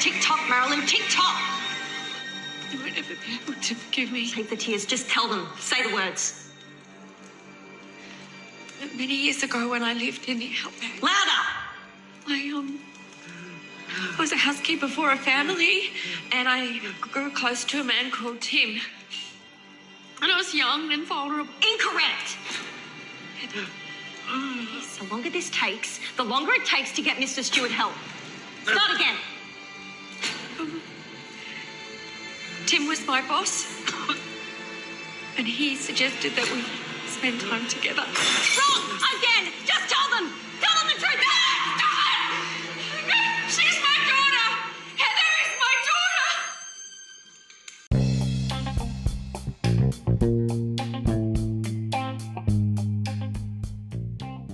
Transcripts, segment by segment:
Tick-tock, Marilyn, tick-tock. You won't ever be able to forgive me. Save the tears. Just tell them. Say the words. Many years ago when I lived in the outback. Louder! I was a housekeeper for a family, and I grew close to a man called Tim. And I was young and vulnerable. Incorrect! The longer this takes, the longer it takes to get Mr. Stewart help. Start again. Tim was my boss, and he suggested that we spend time together. Wrong! Again! Just tell them! Tell them the truth! She's my daughter! Heather is my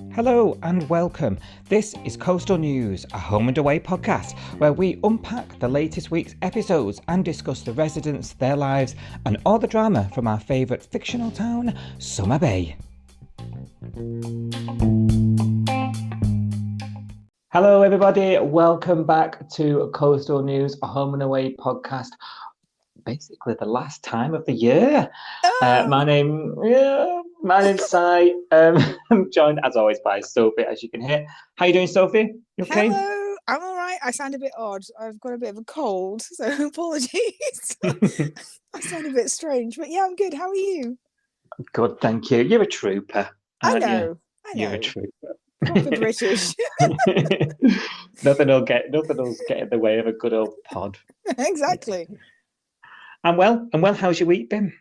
daughter! Hello and welcome. This is Coastal News, a home and away podcast where we unpack the latest week's episodes and discuss the residents, their lives, and all the drama from our favourite fictional town, Summer Bay. Hello everybody, welcome back to Coastal News, a home and away podcast. Basically the last time of the year. My name's Si. I'm joined as always by Sophie, as you can hear. How you doing, Sophie? You okay? Hello, I'm all right. I sound a bit odd. I've got a bit of a cold, so apologies. I sound a bit strange, but yeah, I'm good. How are you? Good, thank you. You're a trooper. I know. You're a trooper. Proper British. Nothing will get in the way of a good old pod. Exactly. And well, how's your week been?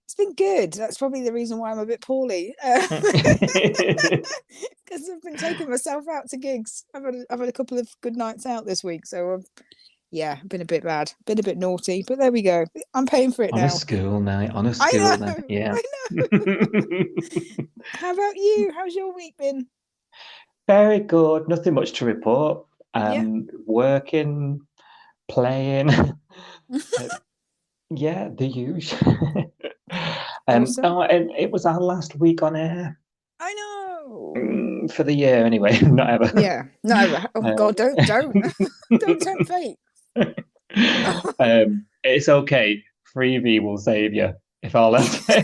It's been good. That's probably the reason why I'm a bit poorly. Because I've been taking myself out to gigs. I've had a couple of good nights out this week, so I've been a bit bad, been a bit naughty, but there we go. I'm paying for it now. On a school night. Yeah. I know. How about you? How's your week been? Very good. Nothing much to report. Working, playing. Yeah, the usual. Awesome. And it was our last week on air. I know. For the year, anyway. Not ever. Yeah, not ever. Oh God, don't tempt fate. It's okay. Freebie will save you. If all else. I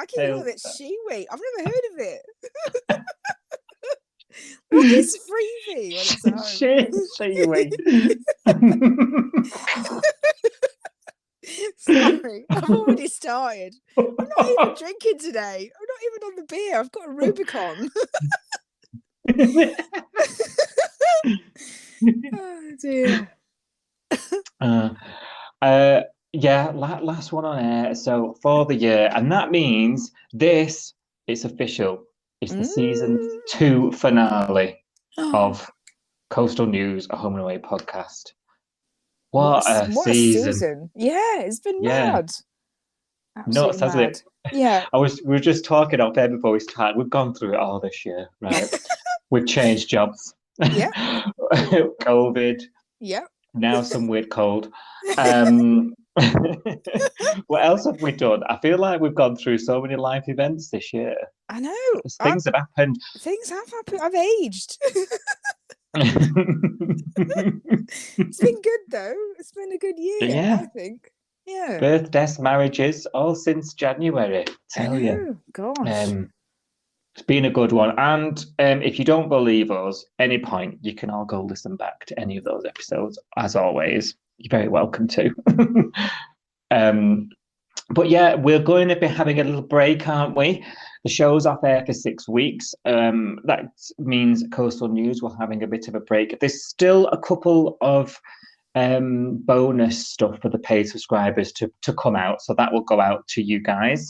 keep calling it Shiwi. I've never heard of it. What is freebie when it's at home? Shiwi. Sorry, I've already started. I'm not even drinking today. I'm not even on the beer. I've got a Rubicon. Oh dear. Last one on air. So for the year, and that means it's official. It's the season 2 finale of Coastal News, a home and away podcast. What a season. Yeah, it's been mad. Nuts, hasn't it? Yeah. We were just talking off air before we started. We've gone through it all this year, right? We've changed jobs. Yeah. COVID. Yeah. Now some weird cold. What else have we done? I feel like we've gone through so many life events this year. I know. Things have happened. Things have happened. I've aged. It's been good though. It's been a good year, I think. Yeah. Birthdays, marriages, all since January. Tell you. Gosh. It's been a good one. And if you don't believe us, any point, you can all go listen back to any of those episodes. As always, you're very welcome to. But yeah, we're going to be having a little break, aren't we? The show's off air for 6 weeks. That means Coastal News will having a bit of a break. There's still a couple of bonus stuff for the paid subscribers to come out. So that will go out to you guys.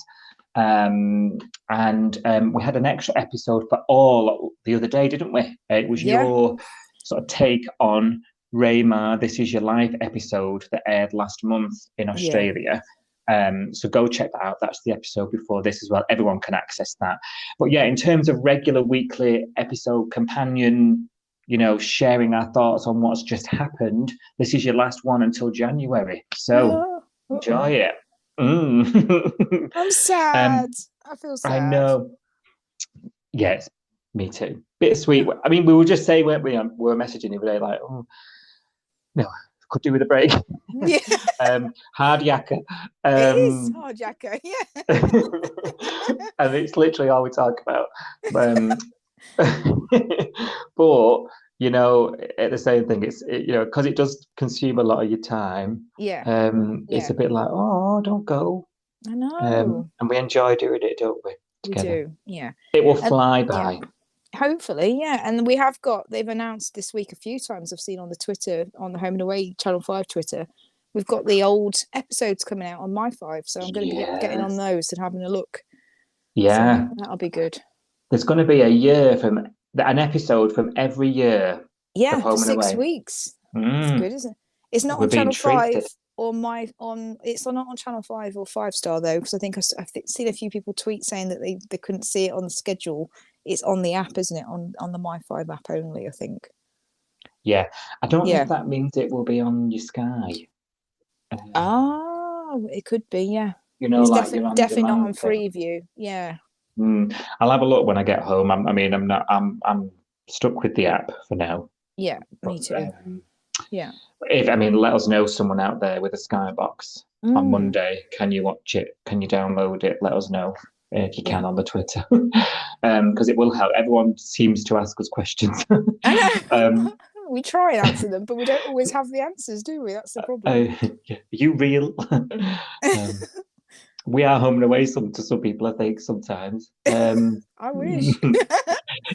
And we had an extra episode for all the other day, didn't we? It was your sort of take on Raymar, This Is Your Life episode that aired last month in Australia. So go check that out. That's the episode before this as well. Everyone can access that. But yeah, in terms of regular weekly episode companion, sharing our thoughts on what's just happened, this is your last one until January. So enjoy it. I'm sad. I feel sad. I know. Yes, me too. Bittersweet. I mean, we were just saying, weren't we? We were messaging the other day, like, No, could do with a break. Yeah, Hard yakka. it is hard yakka. Yeah. And it's literally all we talk about. Um, but at the same thing, because it does consume a lot of your time. Yeah. It's a bit like, oh, don't go. I know. And we enjoy doing it, don't we? We Together. do. Yeah. It will fly by. Yeah. Hopefully, yeah. And they've announced this week a few times, I've seen on the Twitter, on the Home and Away Channel 5 Twitter, we've got the old episodes coming out on My 5. So I'm going to be getting on those and having a look. Yeah. So that'll be good. There's going to be an episode from every year. Yeah, for 6 weeks. It's good, isn't it? It's not on Channel 5 or it's not on Channel 5 or 5 Star though, because I think I've seen a few people tweet saying that they couldn't see it on the schedule. It's on the app, isn't it? On the My 5 app only, I think. Yeah. I don't know if that means it will be on your Sky. It could be, yeah. It's definitely not on Freeview. Yeah. I'll have a look when I get home. I'm stuck with the app for now. Yeah, me too. Yeah. Let us know, someone out there with a Skybox on Monday. Can you watch it? Can you download it? Let us know if you can on the Twitter, because it will help. Everyone seems to ask us questions. I know. We try and answer them, but we don't always have the answers, do we? That's the problem. Are you real? We are home and away to some people, I think, sometimes. I wish.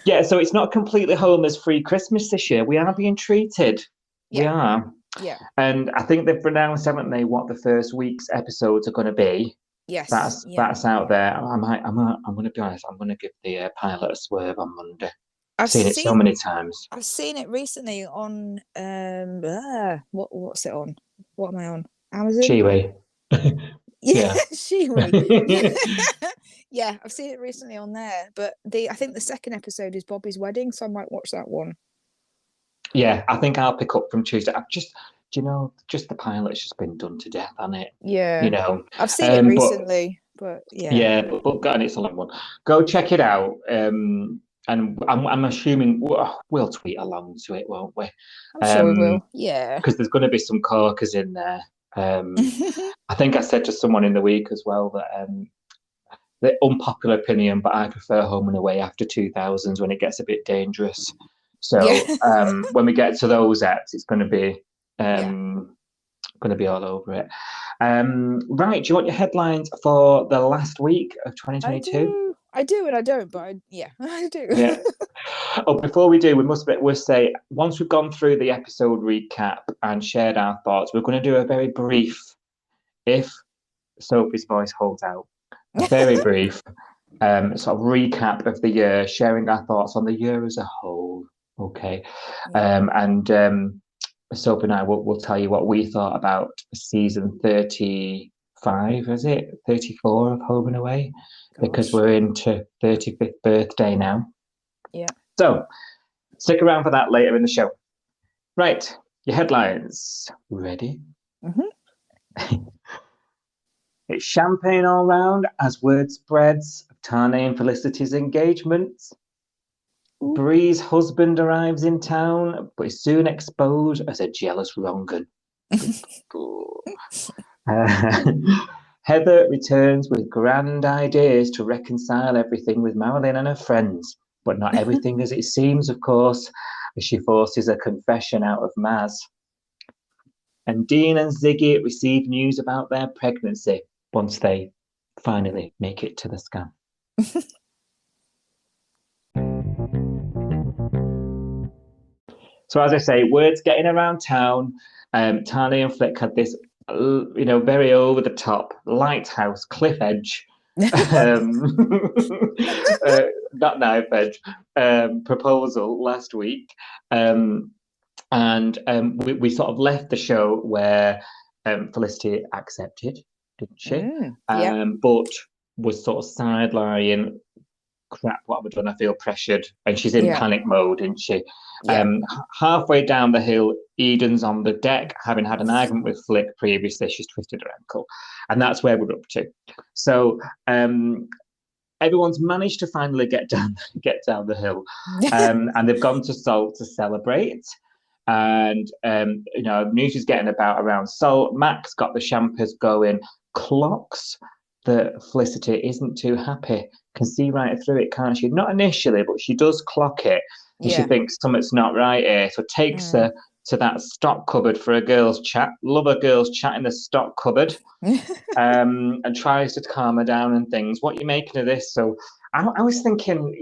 Yeah, so it's not completely home as free Christmas this year. We are being treated. Yeah. We are. Yeah. And I think they've announced, haven't they, what the first week's episodes are going to be. Yes. That's out there. I'm going to be honest. I'm going to give the pilot a swerve on Monday. I've seen it so many times. I've seen it recently on what's it on? What am I on? Amazon? Sheway. Yeah, Sheway. Yeah, I've seen it recently on there. But I think the second episode is Bobby's wedding, so I might watch that one. Yeah, I think I'll pick up from Tuesday. Just the pilot's just been done to death, hasn't it? Yeah. I've seen it recently, but yeah. Yeah, and it's a long one. Go check it out. And I'm assuming we'll tweet along to it, won't we? I'm sure we will. Yeah. Because there's going to be some corkers in there. I think I said to someone in the week as well that the unpopular opinion, but I prefer Home and Away after 2000s when it gets a bit dangerous. So when we get to those apps, it's going to be all over it. Right, do you want your headlines for the last week of 2022? I do and I don't, but I do. Yeah. Oh, before we do, we'll say, once we've gone through the episode recap and shared our thoughts, we're going to do a very brief, if Sophie's voice holds out, a very brief sort of recap of the year, sharing our thoughts on the year as a whole. Okay. And Sophie and I will tell you what we thought about season 35, is it? 34 of Home and Away? Because we're into 35th birthday now. Yeah. So stick around for that later in the show. Right, your headlines. Ready? Mm-hmm. It's champagne all round as word spreads of Tane and Felicity's engagement. Bree's husband arrives in town, but is soon exposed as a jealous wrong'un. Heather returns with grand ideas to reconcile everything with Marilyn and her friends, but not everything as it seems, of course, as she forces a confession out of Maz. And Dean and Ziggy receive news about their pregnancy once they finally make it to the scan. So as I say, words getting around town. Tani and Flick had this very over the top lighthouse cliff edge not knife edge proposal last week, and we sort of left the show where Felicity accepted, didn't she? But was sort of sideline, crap, what have I done? I feel pressured, and she's in panic mode, isn't she? Halfway down the hill, Eden's on the deck, having had an argument with Flick previously. She's twisted her ankle, and that's where we're up to. So everyone's managed to finally get down the hill, and they've gone to Salt to celebrate. And news is getting about around. So Mac's got the champers going, clocks that Felicity isn't too happy. Can see right through it, can't she? Not initially, but she does clock it, and she thinks something's not right here. So takes her to that stock cupboard for a girls' chat. Love a girls' chat in the stock cupboard, and tries to calm her down and things. What are you making of this? So I was thinking,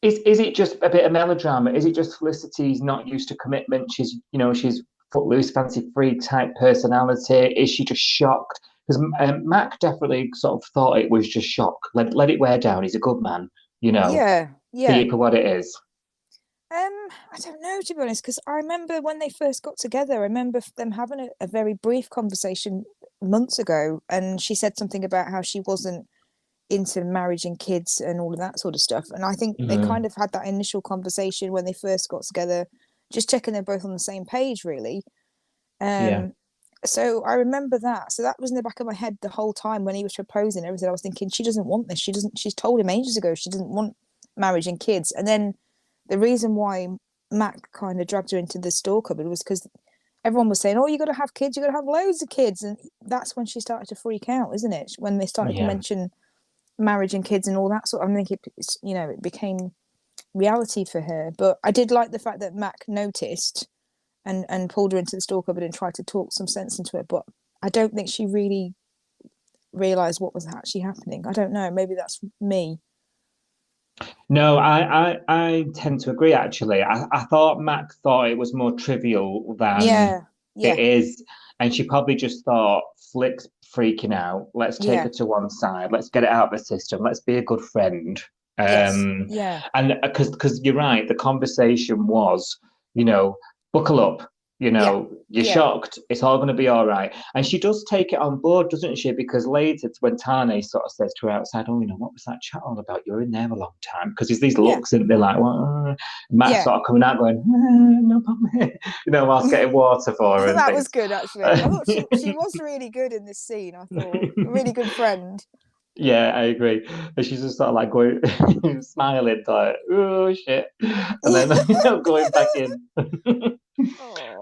is it just a bit of melodrama? Is it just Felicity's not used to commitment? She's footloose, fancy free type personality. Is she just shocked? Because Mac definitely sort of thought it was just shock. Let it wear down. He's a good man, Yeah. See it for what it is. I don't know, to be honest, because I remember when they first got together, I remember them having a very brief conversation months ago, and she said something about how she wasn't into marriage and kids and all of that sort of stuff. And I think they kind of had that initial conversation when they first got together, just checking they're both on the same page, really. So I remember that. So that was in the back of my head the whole time when he was proposing and everything. I was thinking, she doesn't want this. She's told him ages ago she doesn't want marriage and kids. And then the reason why Mac kind of dragged her into the store cupboard was because everyone was saying, oh, you got to have kids, you got to have loads of kids. And that's when she started to freak out, isn't it? When they started to mention marriage and kids and all that sort of, I think it became reality for her. But I did like the fact that Mac noticed and pulled her into the store cupboard and tried to talk some sense into it. But I don't think she really realised what was actually happening. I don't know. Maybe that's me. No, I tend to agree, actually. I thought Mac thought it was more trivial than it is. And she probably just thought, Flick's freaking out. Let's take her to one side. Let's get it out of the system. Let's be a good friend. And because you're right, the conversation was, buckle up. You're shocked. It's all going to be all right. And she does take it on board, doesn't she? Because later, when Tane sort of says to her outside, oh, what was that chat all about? You're in there a long time. Because there's these looks, and they're like, well, Matt's sort of coming out going, no problem. Whilst getting water for her. That was good, actually. I thought she was really good in this scene, I thought. A really good friend. Yeah, I agree. And she's just sort of like going, smiling, like, oh, shit. And then going back in.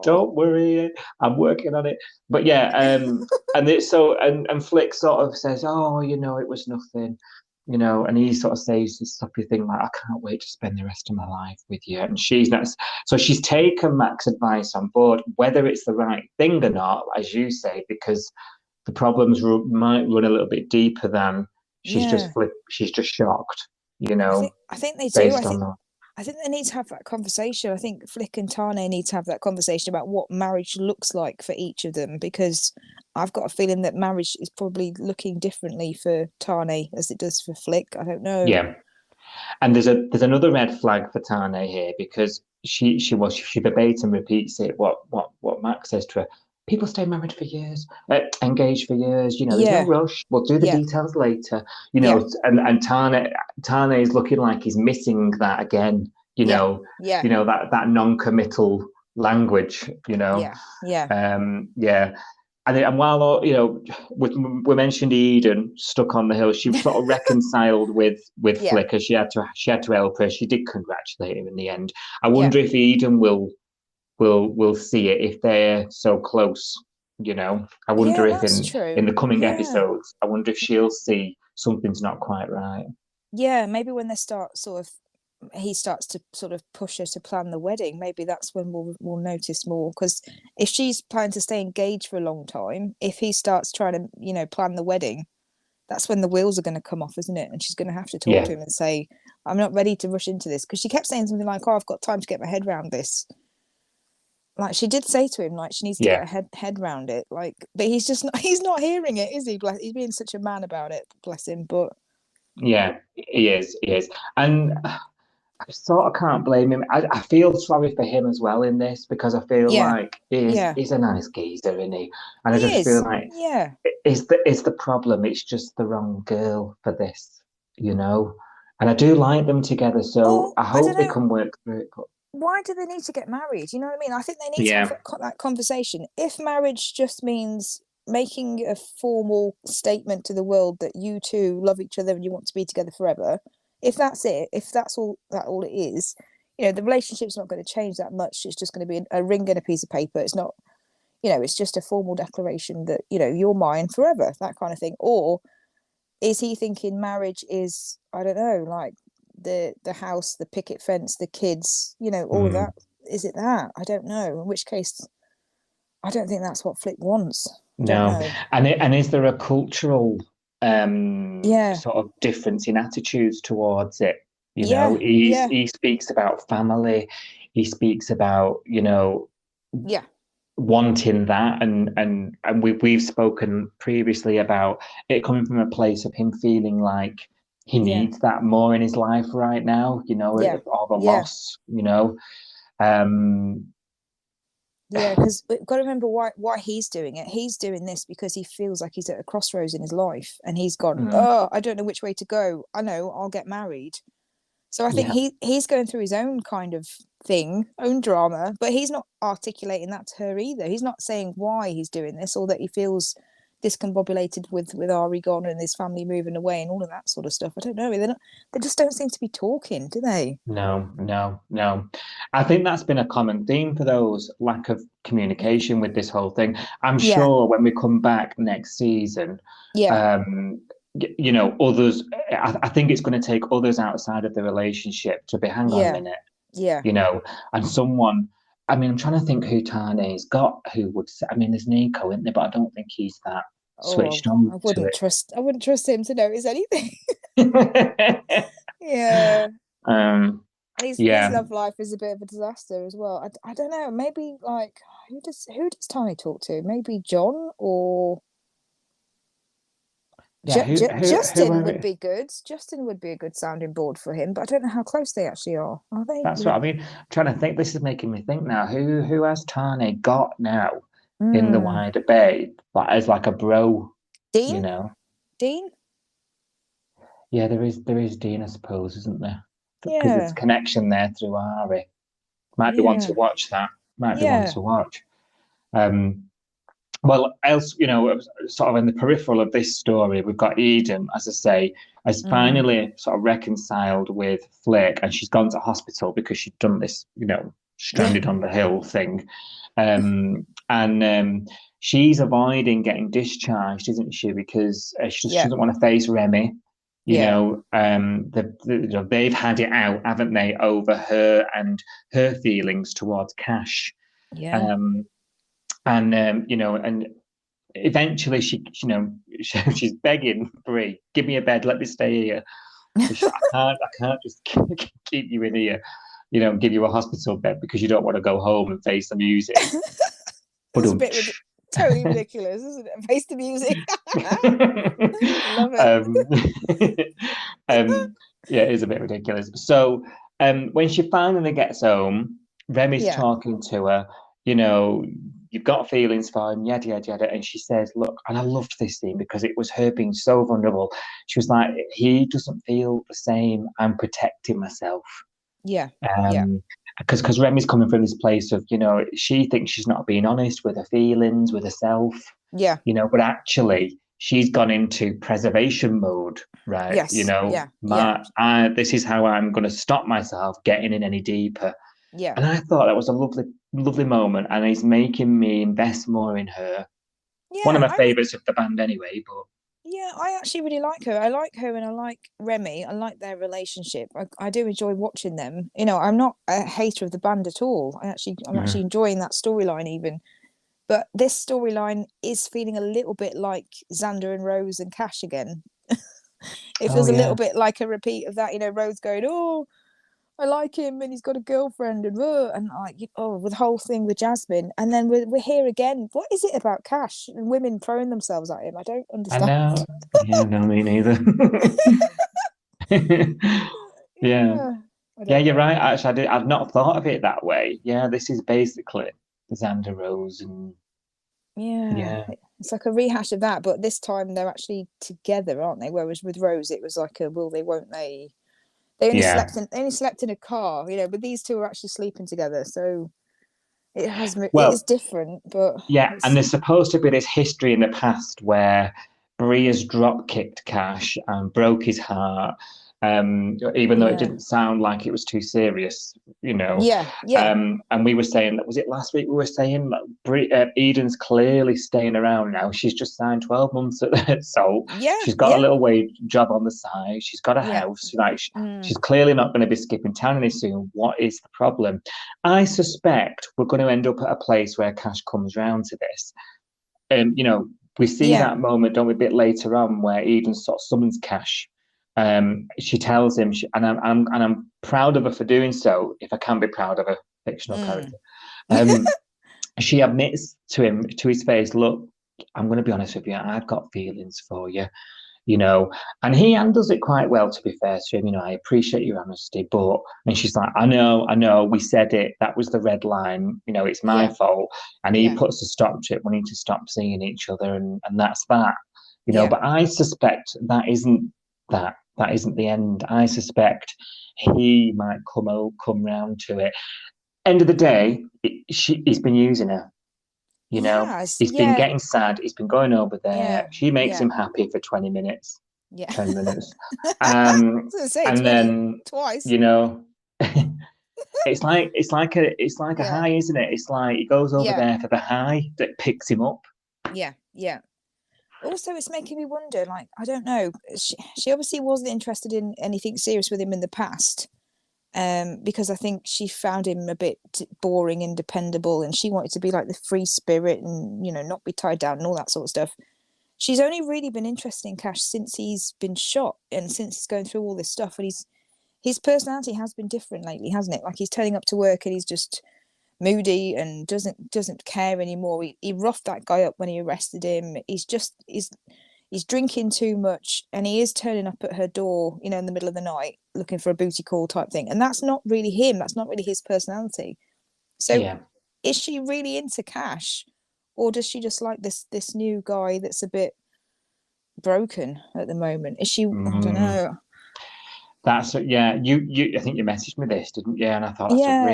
Don't worry, I'm working on it. But and Flick sort of says, oh, it was nothing, and he sort of says this sloppy thing like, I can't wait to spend the rest of my life with you. And she's not, so she's taken Mac's advice on board, whether it's the right thing or not, as you say, because the problems might run a little bit deeper than she's just shocked, I think they do. I think they need to have that conversation. I think Flick and Tane need to have that conversation about what marriage looks like for each of them, because I've got a feeling that marriage is probably looking differently for Tane as it does for Flick. I don't know. Yeah. And there's another red flag for Tane here, because she verbatim repeats it, what Mac says to her. People stay married for years, engaged for years. There's no rush. We'll do the details later. And Tane is looking like he's missing that again. That non-committal language. And while we mentioned Eden stuck on the hill, she sort of reconciled with Flick, as she had to help her. She did congratulate him in the end. I wonder if Eden will see it if they're so close. I wonder if in the coming episodes, I wonder if she'll see something's not quite right. Yeah, maybe when they he starts to sort of push her to plan the wedding, maybe that's when we'll notice more. Because if she's planning to stay engaged for a long time, if he starts trying to plan the wedding, that's when the wheels are going to come off, isn't it? And she's going to have to talk to him and say, I'm not ready to rush into this, because she kept saying something like, oh, I've got time to get my head around this. Like, she did say to him, like, she needs to get her head around it. Like, but he's just he's not hearing it, is he? He's being such a man about it, bless him. But yeah, he is. And I sort of can't blame him. I feel sorry for him as well in this, because I feel like he's a nice geezer, isn't he? And I just feel like is the problem. It's just the wrong girl for this, And I do like them together, so I hope they can work through it. But why do they need to get married? You know what I mean? I think they need to have that conversation. If marriage just means making a formal statement to the world that you two love each other and you want to be together forever, if that's it, if that's all it is, you know, the relationship's not going to change that much. It's just going to be a ring and a piece of paper. It's not, you know, it's just a formal declaration that, you know, you're mine forever, that kind of thing. Or is he thinking marriage is, I don't know, like the house, the picket fence, the kids, you know, all of that? Is it that? I don't know. In which case, I don't think that's what Flick wants. No. And is there a cultural sort of difference in attitudes towards it? You know, he speaks about family. He speaks about, you know, wanting that, and we've spoken previously about it coming from a place of him feeling like he needs that more in his life right now. You know, of a loss. You know, because we've got to remember why he's doing it. He's doing this because he feels like he's at a crossroads in his life, and he's gone, oh, I don't know which way to go. I know, I'll get married. So I think he's going through his own kind of thing, own drama, but he's not articulating that to her either. He's not saying why he's doing this, or that he feels discombobulated with Ari gone and his family moving away and all of that sort of stuff. I don't know. They just don't seem to be talking, do they? No. I think that's been a common theme for those, lack of communication with this whole thing. I'm sure when we come back next season, you know, others, I think it's going to take others outside of the relationship to be, hang on a minute. You know, and someone, I mean, I'm trying to think who Tane's got who would say, I mean, there's Nico, isn't there? But I don't think he's that switched on. I wouldn't trust him to notice anything. His love life is a bit of a disaster as well. I don't know, maybe like who does Tane talk to? Maybe John or Justin would be good. Justin would be a good sounding board for him, but I don't know how close they actually are. Are they? That's what I mean. I'm trying to think. This is making me think now. Who has Tane got now in the wider bay, like as like a bro? Dean. You know, Dean. Yeah, there is Dean, I suppose, isn't there? Because there's a connection there through Ari. Might be one to watch that. Might be one to watch. Well, else, you know, sort of in the peripheral of this story, we've got Eden, as I say, has finally sort of reconciled with Flick, and she's gone to hospital because she'd done this, you know, stranded on the hill thing. And she's avoiding getting discharged, isn't she? Because she doesn't want to face Remy. You know, they've had it out, haven't they, over her and her feelings towards Cash. And you know, and eventually she's begging Bree, give me a bed, let me stay here. I can't just keep you in here, you know, and give you a hospital bed because you don't want to go home and face the music. It's a bit totally ridiculous, isn't it? Face the music. Love it. Yeah, it is a bit ridiculous. So when she finally gets home, Remy's talking to her, you know, you've got feelings for him, yada, yada, yada. And she says, look, and I loved this scene because it was her being so vulnerable. She was like, he doesn't feel the same. I'm protecting myself. Because Remy's coming from this place of, you know, she thinks she's not being honest with her feelings, with herself. You know, but actually she's gone into preservation mode, right? Yes. You know, this is how I'm going to stop myself getting in any deeper. And I thought that was a lovely moment, and he's making me invest more in her. One of my favourites of the band anyway, but I actually really like her. I like her and I like Remy. I like their relationship. I do enjoy watching them. You know, I'm not a hater of the band at all. I'm actually enjoying that storyline even. But this storyline is feeling a little bit like Xander and Rose and Cash again. It feels a little bit like a repeat of that. You know, Rose going, oh, I like him and he's got a girlfriend and like, with the whole thing with Jasmine, and then we're here again. What is it about Cash and women throwing themselves at him? I don't understand. I know. Yeah, no, me neither. You're right. Actually, I've not thought of it that way. Yeah, this is basically Xander, Rose, and it's like a rehash of that, but this time they're actually together, aren't they? Whereas with Rose, it was like a will they, won't they? They only slept in a car, you know, but these two are actually sleeping together. So it is different, but and there's supposed to be this history in the past where Bree has drop kicked Cash and broke his heart, even though it didn't sound like it was too serious, you know. Yeah. And we were saying, was it last week? We were saying that Eden's clearly staying around now. She's just signed 12 months at Salt. Yeah. She's got a little wage job on the side. She's got a house. Like she's clearly not going to be skipping town any soon. What is the problem? I suspect we're going to end up at a place where Cash comes round to this. You know, we see that moment, don't we, a bit later on where Eden sort of summons Cash. She tells him, and I'm proud of her for doing so, if I can be proud of a fictional character. She admits to him, to his face, look, I'm going to be honest with you, I've got feelings for you, you know. And he handles it quite well, to be fair to him. You know, I appreciate your honesty, but, and she's like, I know, we said it, that was the red line, you know, it's my fault. And he puts a stop to it, we need to stop seeing each other, and that's that, you know. But I suspect that isn't the end. I suspect he might come round to it. End of the day, he's been using her. You know, he's been getting sad. He's been going over there. Yeah. She makes him happy for 20 minutes. Yeah. 10 minutes. And then twice. You know, it's like a high, isn't it? It's like he goes over there for the high that picks him up. Yeah. Also, it's making me wonder, like, I don't know, she obviously wasn't interested in anything serious with him in the past, because I think she found him a bit boring and dependable, and she wanted to be like the free spirit and, you know, not be tied down and all that sort of stuff. She's only really been interested in Cash since he's been shot and since he's going through all this stuff, and his personality has been different lately, hasn't it? Like, he's turning up to work and he's just moody and doesn't care anymore. He roughed that guy up when he arrested him. He's drinking too much, and he is turning up at her door, you know, in the middle of the night looking for a booty call type thing, and that's not really him. That's not really his personality. So is she really into Cash, or does she just like this new guy that's a bit broken at the moment? Is she I don't know. That's you. I think you messaged me this, didn't you? And I thought that's a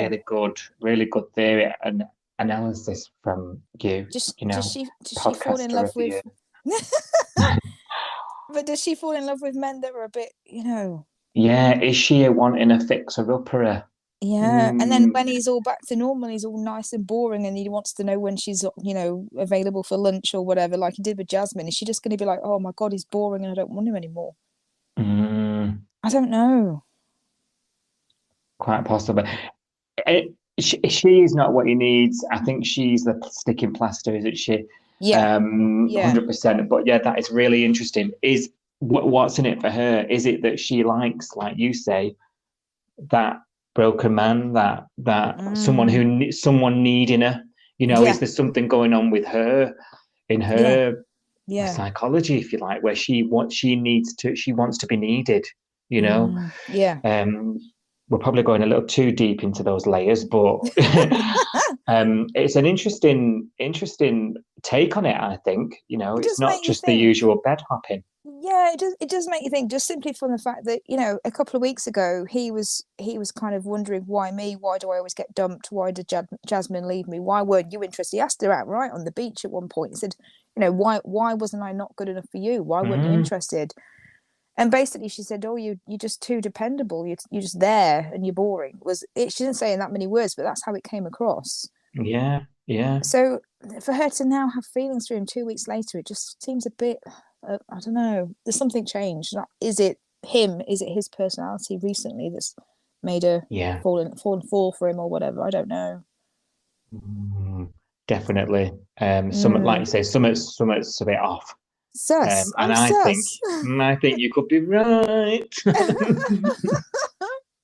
really good theory and analysis from you. Does she fall in love with? But does she fall in love with men that are a bit, you know? Yeah, is she wanting a fixer-upper? Yeah, and then when he's all back to normal, he's all nice and boring, and he wants to know when she's, you know, available for lunch or whatever, like he did with Jasmine. Is she just going to be like, oh my God, he's boring and I don't want him anymore? I don't know. Quite possibly. She is not what he needs. I think she's the sticking plaster, isn't she? Yeah. 100%. But yeah, that is really interesting. Is what's in it for her? Is it that she likes, like you say, that broken man, that someone needing her? You know, is there something going on with her in her psychology, if you like, where she wants to be needed? You know, we're probably going a little too deep into those layers, but it's an interesting take on it. I think, you know, it's not just the usual bed hopping. Yeah, it does make you think, just simply from the fact that, you know, a couple of weeks ago he was kind of wondering, why me? Why do I always get dumped? Why did Jasmine leave me? Why weren't you interested? He asked her outright on the beach at one point. He said, you know, why wasn't I not good enough for you? Why weren't you interested? And basically she said, oh, you're just too dependable. You're just there and you're boring. She didn't say in that many words, but that's how it came across. Yeah. So for her to now have feelings for him 2 weeks later, it just seems a bit, I don't know, there's something changed. Is it him? Is it his personality recently that's made her fall for him or whatever? I don't know. Definitely. Something like you say, something's a bit off. Sus. And I think you could be right.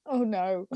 Oh no.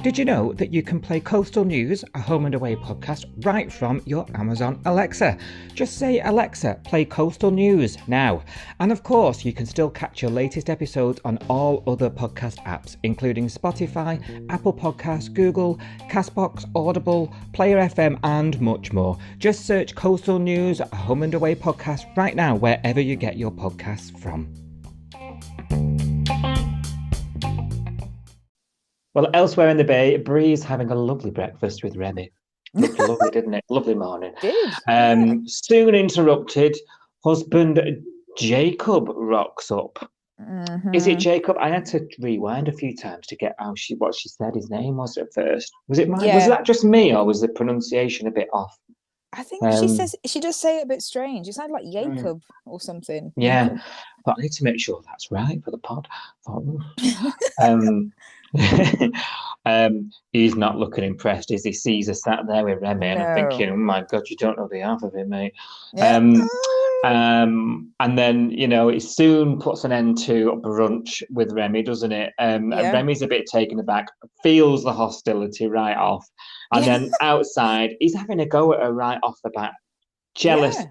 Did you know that you can play Coastal News, a home and away podcast, right from your Amazon Alexa? Just say, Alexa, play Coastal News now. And of course, you can still catch your latest episodes on all other podcast apps, including Spotify, Apple Podcasts, Google, Castbox, Audible, Player FM, and much more. Just search Coastal News, a home and away podcast right now, wherever you get your podcasts from. Well, elsewhere in the Bay, Bree is having a lovely breakfast with Remy. Looked lovely, didn't it? Lovely morning. Did. Yeah. Soon interrupted, husband Jacob rocks up. Mm-hmm. Is it Jacob? I had to rewind a few times to get what she said his name was at first. Was it mine? Was that just me, or was the pronunciation a bit off? I think she does say it a bit strange. It sounded like Jacob or something. Yeah, Jacob. but I need to make sure that's right for the pod. He's not looking impressed as he sees her sat there with Remy, and I'm thinking, oh my God, you don't know the half of it, mate. Yeah. And then, it soon puts an end to brunch with Remy, doesn't it? And Remy's a bit taken aback, feels the hostility right off. And then outside, he's having a go at her right off the bat. Jealous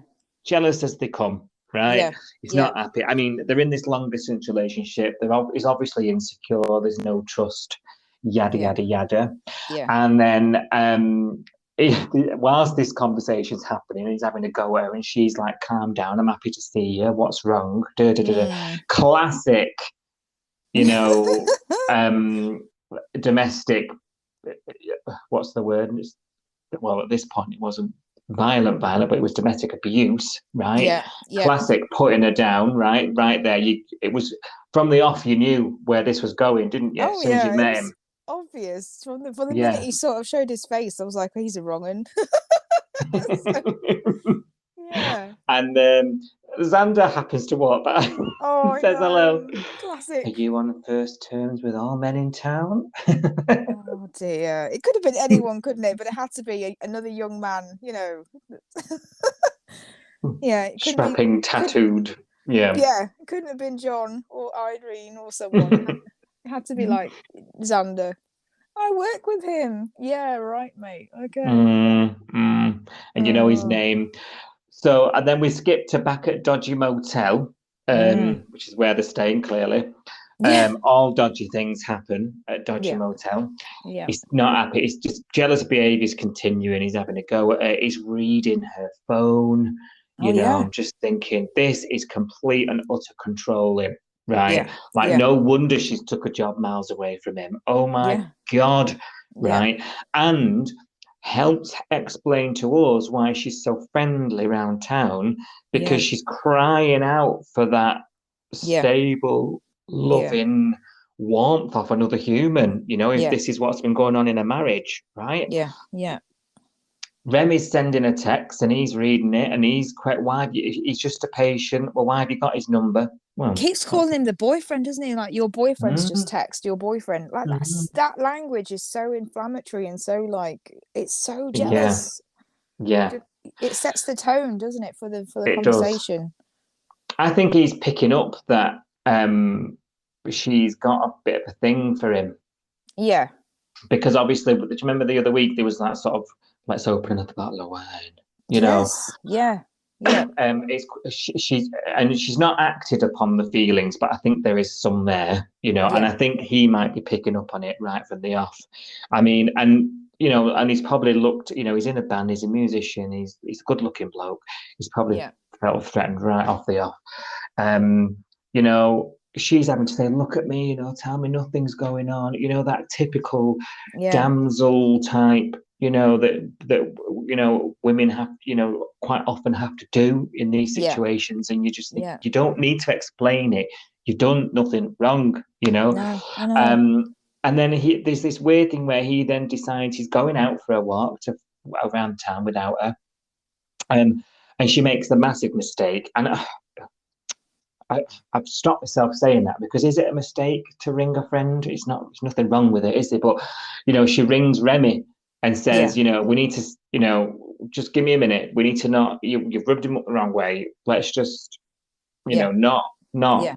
as they come, right? Yeah. He's not happy. I mean, they're in this long distance relationship. He's obviously insecure. There's no trust, yada, yada, yada. Yeah. And then whilst this conversation's happening, he's having a go at her, and she's like, calm down, I'm happy to see you. What's wrong? Classic, domestic, what's the word? Well, at this point, it wasn't violent, but it was domestic abuse, right? Yeah. Classic putting her down, right there. It was from the off, you knew where this was going, didn't you? As soon as you met him. Obvious from the minute he sort of showed his face, I was like, oh, he's a wrong one. Yeah. And Xander happens to walk by. Oh, says hello. Classic. Are you on first terms with all men in town? Oh dear. It could have been anyone, couldn't it? But it had to be another young man, Yeah. Strapping, tattooed. Yeah. Yeah. It couldn't have been John or Irene or someone. It had to be like Xander. I work with him. Yeah, right, mate. Okay. And you know his name. So, and then we skip to back at Dodgy Motel, which is where they're staying, clearly. All dodgy things happen at Dodgy Motel. Yeah. He's not happy. It's just jealous behaviours continuing. He's having a go at her. He's reading her phone. I'm just thinking, this is complete and utter controlling. Right. No wonder she's took a job miles away from him. Oh my God. Right. And helps explain to us why she's so friendly around town, because she's crying out for that stable, loving warmth of another human, if this is what's been going on in a marriage. Right. Yeah. Remy's sending a text and he's reading it, and he's quite, he's just a patient. Well, why have you got his number? Well, keeps calling him the boyfriend, doesn't he? Like, your boyfriend's just text your boyfriend. Like that language is so inflammatory and so it's so jealous. Yeah. It sets the tone, doesn't it, for the conversation? Does. I think he's picking up that she's got a bit of a thing for him. Yeah. Because obviously, do you remember the other week there was that sort of, let's open up a bottle of wine, Yes. Yeah. She's not acted upon the feelings, but I think there is some there, and I think he might be picking up on it right from the off. I mean, and he's probably looked, he's in a band, he's a musician, he's a good looking bloke. He's probably felt threatened right off the off. She's having to say, look at me, tell me nothing's going on, that typical damsel type, that women have, quite often have to do in these situations. And you just think, you don't need to explain it. You've done nothing wrong, No, I know. And then there's this weird thing where he then decides he's going out for a walk around town without her. And she makes the massive mistake. And I've stopped myself saying that, because is it a mistake to ring a friend? There's nothing wrong with it, is there? But, she rings Remy and says, we need to, just give me a minute. We need to not, you've rubbed him up the wrong way. Let's just, not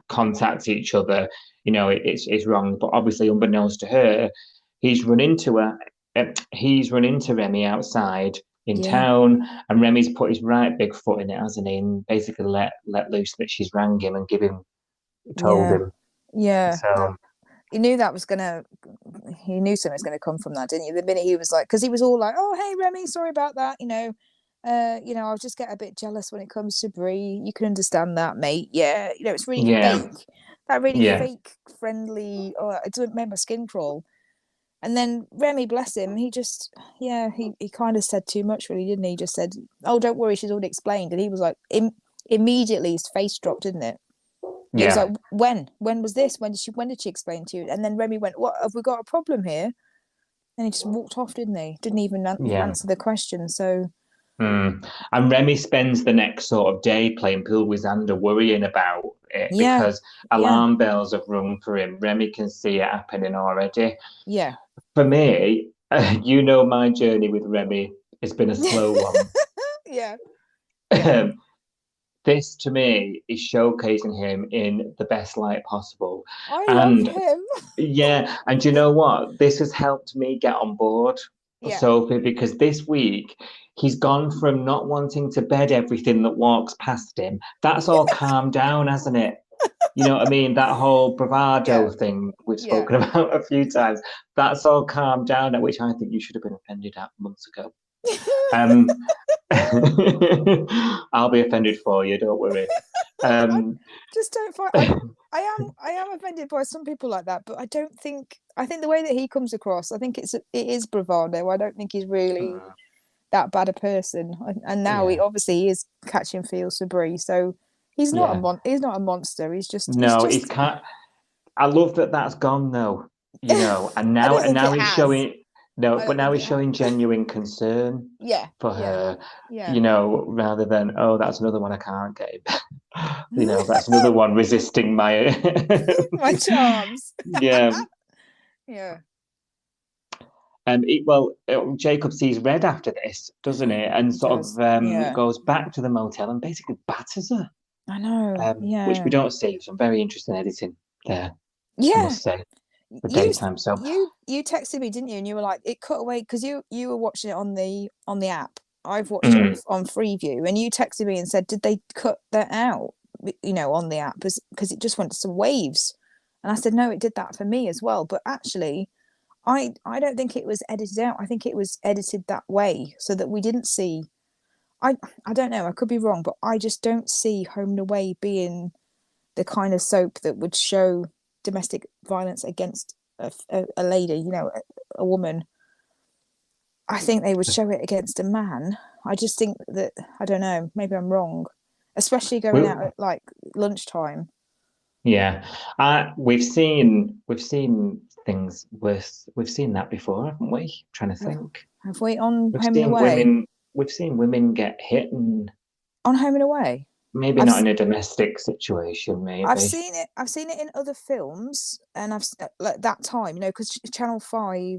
contact each other. It's wrong. But obviously, unbeknownst to her, he's run into Remy outside in town, and Remy's put his right big foot in it, hasn't he? And basically let loose that she's rang him and told him. Yeah. So he knew something was going to come from that, didn't he? The minute he was like, because he was all like, "Oh, hey, Remy, sorry about that. I'll just get a bit jealous when it comes to Brie. You can understand that, mate. Yeah, it's really fake. That really fake, friendly. Oh, it doesn't make my skin crawl. And then Remy, bless him, he just, he kind of said too much, really, didn't he? He just said, "Oh, don't worry, she's already explained." And he was like, immediately his face dropped, didn't it? He was like, when was this? When did she explain to you? And then Remy went, "What, have we got a problem here?" And he just walked off, didn't he? Didn't even answer the question. So. And Remy spends the next sort of day playing pool with Xander, worrying about it because alarm bells have rung for him. Remy can see it happening already. Yeah. For me, my journey with Remy has been a slow one. Yeah. This, to me, is showcasing him in the best light possible. I love him. Yeah, and you know what? This has helped me get on board with Sophie, because this week he's gone from not wanting to bed everything that walks past him. That's all calmed down, hasn't it? You know what I mean? That whole bravado thing we've spoken about a few times. That's all calmed down, at which I think you should have been offended at months ago. I'll be offended for you, don't worry. Just don't find. I am offended by some people like that, but I think the way that he comes across, I think it is bravado. I don't think he's really that bad a person. And now he is catching feels for Brie, so he's not a monster. He's just he's can't. I love that that's gone though. You know, and now he's showing. No, but now he's showing genuine concern for her, you know, rather than, oh, that's another one I can't get in. You know, that's another one resisting my my charms. Yeah. Yeah. Jacob sees Red after this, doesn't it? And sort of goes back to the motel and basically batters her. I know. Which we don't see. Some very interesting editing there. Yeah. I must say. The daytime, so you texted me, didn't you? And you were like, it cut away because you were watching it on the app. I've watched it on Freeview, and you texted me and said, did they cut that out? You know, on the app, because it just went to some waves. And I said, no, it did that for me as well. But actually, I don't think it was edited out. I think it was edited that way so that we didn't see. I don't know. I could be wrong, but I just don't see Home and Away being the kind of soap that would show domestic violence against a lady, you know, a woman. I think they would show it against a man. I just think that, I don't know, maybe I'm wrong, especially going out at like lunchtime. Yeah, we've seen things worse. We've seen that before, haven't we? I'm trying to think. Have we on Home and Away? We've seen women get hit on Home and Away. Maybe not in a domestic situation. Maybe I've seen it in other films, and I've like that time, you know, because Channel 5,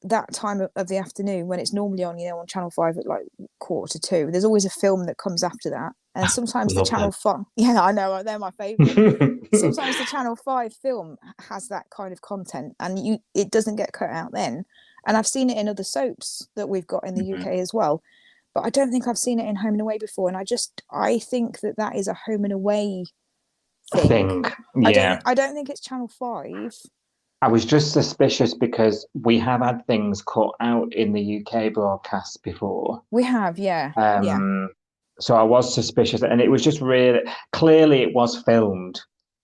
that time of the afternoon when it's normally on, you know, on Channel 5 at like 1:45, there's always a film that comes after that, and sometimes the Channel 5, I know, they're my favourite. Sometimes the Channel 5 film has that kind of content, and it doesn't get cut out then. And I've seen it in other soaps that we've got in the UK as well. But I don't think I've seen it in Home and Away before, and I think that is a Home and Away thing. I don't think it's Channel 5. I was just suspicious because we have had things cut out in the UK broadcast before. We have, yeah. So I was suspicious, and it was just really clearly it was filmed.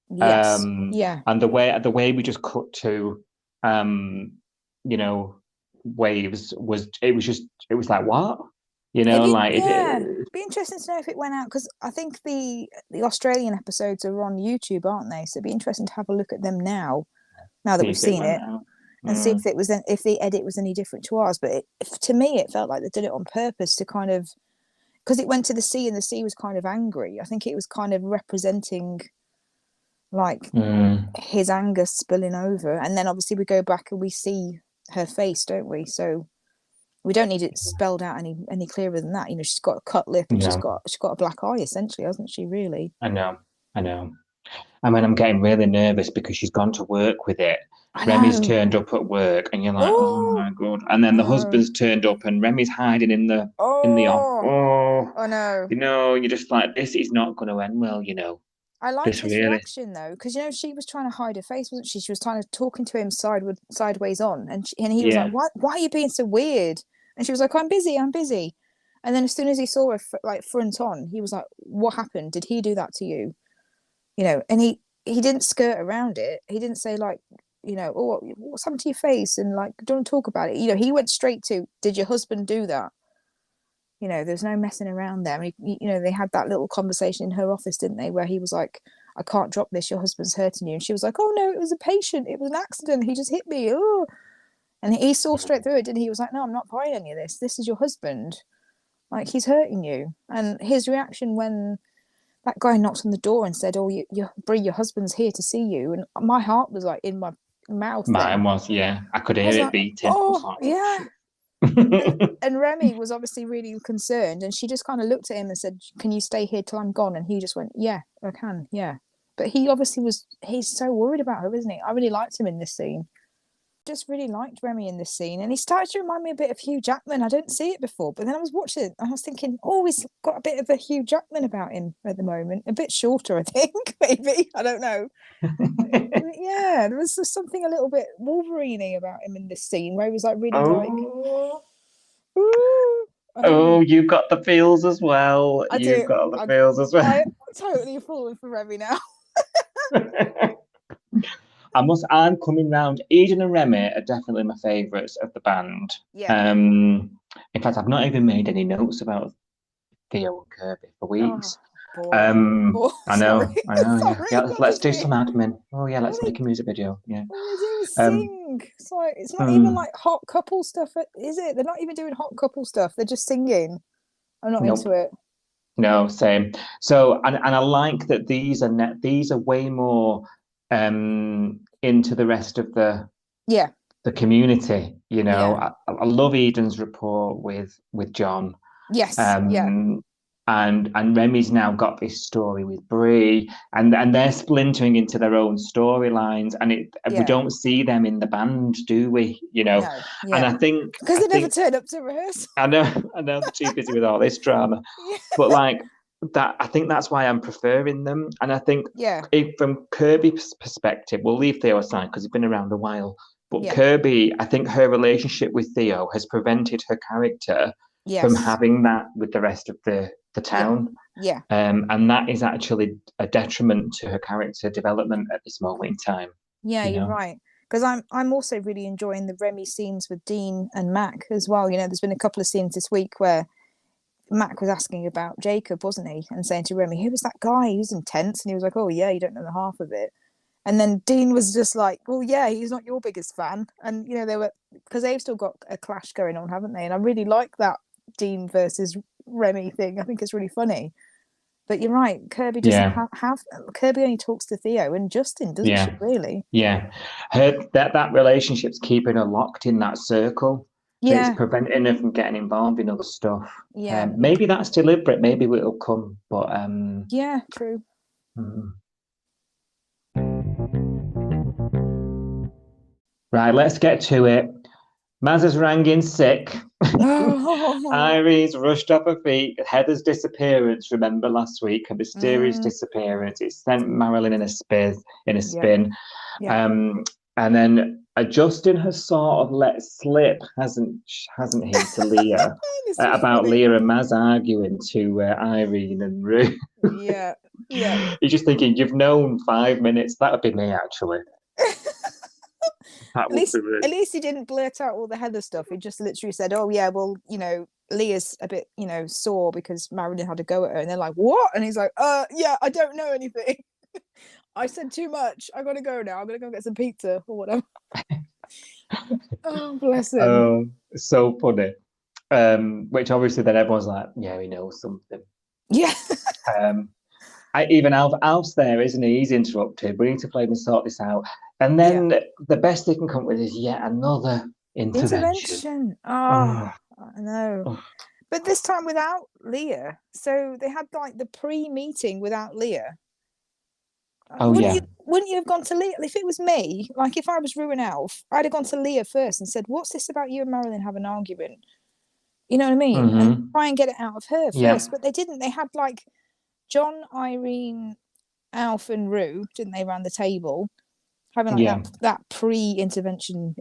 Yes. And the way we just cut to, you know, waves was like, what? You know, it'd be interesting to know if it went out, because I think the Australian episodes are on YouTube, aren't they? So it'd be interesting to have a look at them now that we've seen it, and see if the edit was any different to ours. But to me, it felt like they did it on purpose to kind of, because it went to the sea and the sea was kind of angry. I think it was kind of representing like his anger spilling over, and then obviously we go back and we see her face, don't we? So we don't need it spelled out any clearer than that. You know, she's got a cut lip and she's got a black eye, essentially, hasn't she, really? I know. I mean, I'm getting really nervous because she's gone to work with it. Remy's turned up at work, and you're like, oh my God. And then the husband's turned up, and Remy's hiding in the office. Oh, I know. You know, you're just like, this is not going to end well, you know. I like his reaction, though, because, you know, she was trying to hide her face, wasn't she? She was trying to talking to him sideways on, and he was like, why are you being so weird? And she was like, I'm busy. And then as soon as he saw her like front on, he was like, what happened? Did he do that to you? You know, and he didn't skirt around it. He didn't say like, you know, oh, what's happened to your face? And like, don't talk about it. You know, he went straight to, did your husband do that? You know, there's no messing around there. And you know, they had that little conversation in her office, didn't they? Where he was like, I can't drop this. Your husband's hurting you. And she was like, oh no, it was a patient. It was an accident. He just hit me. Oh. And he saw straight through it, didn't he? He was like, no, I'm not buying any of this. This is your husband. Like, he's hurting you. And his reaction when that guy knocked on the door and said, oh, Brie, your husband's here to see you. And my heart was like in my mouth. Mine was, yeah. I could hear it beating. Oh, yeah. and Remy was obviously really concerned, and she just kind of looked at him and said, can you stay here till I'm gone? And he just went, yeah, I can, yeah. But he obviously he's so worried about her, isn't he? I really liked him in this scene. Just really liked Remy in this scene, and he started to remind me a bit of Hugh Jackman. I didn't see it before, but then I was watching it and I was thinking, oh, he's got a bit of a Hugh Jackman about him at the moment, a bit shorter, I think. Maybe, I don't know. Yeah, there was just something a little bit Wolverine-y about him in this scene where he was like really you've got the feels as well. You've got the feels as well. I'm totally falling for Remy now. I'm coming round. Eden and Remy are definitely my favourites of the band. Yeah. In fact, I've not even made any notes about Theo and Kirby for weeks. I know. Sorry. Yeah, let's do some admin. Oh yeah, let's make a music video. Yeah. All they do is sing. It's like, it's not even like hot couple stuff, is it? They're not even doing hot couple stuff. They're just singing. I'm not into it. No, same. So, and I like that these are way more into the rest of the community. You know, I love Eden's rapport with John. Yes. And Remy's now got this story with Brie, and they're splintering into their own storylines, and we don't see them in the band, do we? You know, and I think because they never turn up to rehearse. I know they're too busy with all this drama, but like that, I think that's why I'm preferring them. And I think from Kirby's perspective, we'll leave Theo aside because he's been around a while. But Kirby, I think her relationship with Theo has prevented her character from having that with the rest of the town. And that is actually a detriment to her character development at this moment in time. You're right, because I'm also really enjoying the Remy scenes with Dean and Mac as well. You know, there's been a couple of scenes this week where Mac was asking about Jacob, wasn't he, and saying to Remy, who was that guy? He was intense. And he was like, oh yeah, you don't know the half of it. And then Dean was just like, well, yeah, he's not your biggest fan. And you know, they were, because they've still got a clash going on, haven't they? And I really like that Dean versus Remy thing. I think it's really funny. But you're right, Kirby doesn't have Kirby only talks to Theo and Justin, doesn't she, really? That relationship's keeping her locked in that circle. It's preventing her from getting involved in other stuff. Maybe that's deliberate, maybe it'll come, but true. Right, let's get to it. Maz has rang in sick. Irene's rushed off her feet. Heather's disappearance, remember last week, her mysterious disappearance. It sent Marilyn in a spin. And then Justin has sort of let slip, hasn't he, to Leah about Leah and Maz arguing to Irene and Rue. He's just thinking, you've known 5 minutes. That would be me, actually. At least he didn't blurt out all the Heather stuff. He just literally said, oh yeah, well, you know, Leah's a bit, you know, sore because Marilyn had to go at her. And they're like, what? And he's like, yeah, I don't know anything. I said too much. I gotta go now. I'm gonna go get some pizza or whatever. Oh, bless him. Oh, so funny. Which obviously then everyone's like, yeah, he knows something. Yeah. Even Alf's there, isn't he? He's interrupted. We need to play and sort this out. And then the best they can come up with is yet another intervention. I know. But this time without Leah. So they had like the pre-meeting without Leah. Wouldn't you have gone to Leah? If it was me, like if I was Rue and Alf, I'd have gone to Leah first and said, what's this about you and Marilyn have an argument? You know what I mean? And try and get it out of her first. But they didn't. They had like John, Irene, Alf and Rue, didn't they, around the table, having like that pre-intervention.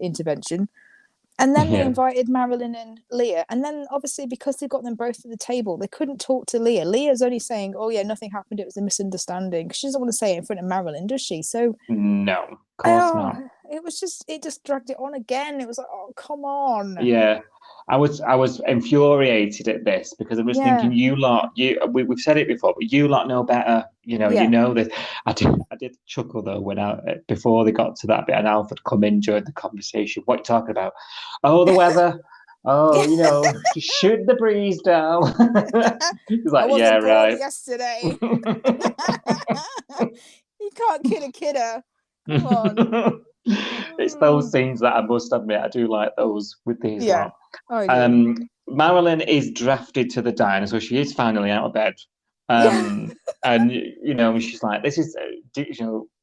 And then they invited Marilyn and Leah. And then obviously because they got them both at the table, they couldn't talk to Leah. Leah's only saying, oh yeah, nothing happened, it was a misunderstanding. She doesn't want to say it in front of Marilyn, does she? So no, of course not. it just dragged it on again. It was like, oh, come on. Yeah. I was infuriated at this because I was thinking, you lot, we've said it before, but you lot know better. You know this. I did chuckle though when before they got to that bit and Alfred come in during the conversation. What are you talking about? Oh, the weather. Oh, just shoot the breeze down. He's like, yeah, right. Yesterday. You can't kid a kidder. Come on. It's those scenes that I must admit I do like those with these lot. Marilyn is drafted to the diner, so she is finally out of bed. And she's like, this is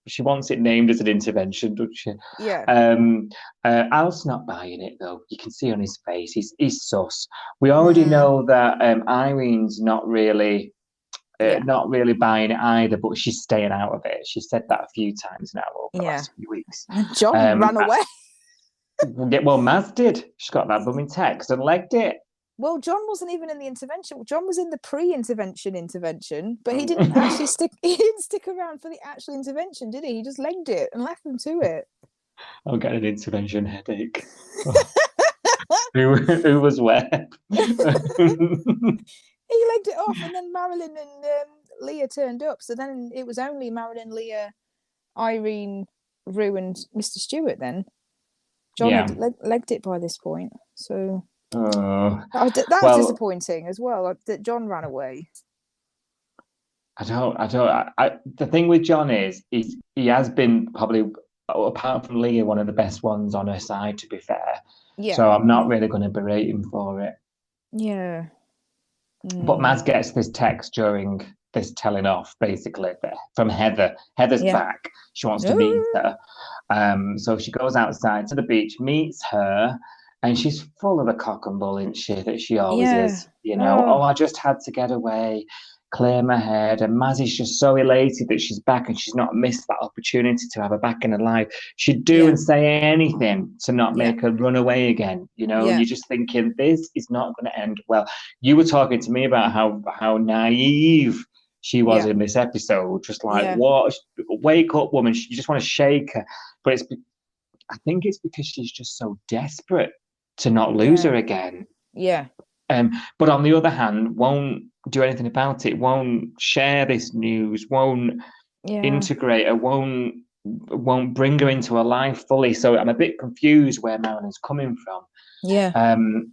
she wants it named as an intervention, doesn't she? Al's not buying it though. You can see on his face he's sus. We already know that Irene's not really buying it either, but she's staying out of it. She said that a few times now over the last few weeks. John ran away. Well, Maz did. She got that blooming text and legged it. Well, John wasn't even in the intervention. John was in the pre-intervention, but he didn't actually stick. He didn't stick around for the actual intervention, did he? He just legged it and left them to it. I'll get an intervention headache. Who was where? He legged it off, and then Marilyn and Leah turned up. So then it was only Marilyn, Leah, Irene, Rue, and Mr. Stewart. Then John had legged it by this point. So that was disappointing as well. That John ran away. The thing with John is he has been probably, apart from Leah, one of the best ones on her side. To be fair, so I'm not really going to berate him for it. Yeah. But Maz gets this text during this telling off, basically, from Heather. Heather's back. She wants to meet her. So she goes outside to the beach, meets her, and she's full of the cock and bull, isn't she? That she always is. I just had to get away, clear my head. And Maz is just so elated that she's back and she's not missed that opportunity to have her back in her life. She'd do and say anything to not make her run away again, And you're just thinking, this is not going to end well. You were talking to me about how naive she was in this episode. Just like, what? Wake up, woman. You just want to shake her. But I think it's because she's just so desperate to not lose her again. Yeah. But on the other hand, won't do anything about it, won't share this news, won't integrate her, won't bring her into her life fully. So I'm a bit confused where Marilyn's coming from. Yeah. And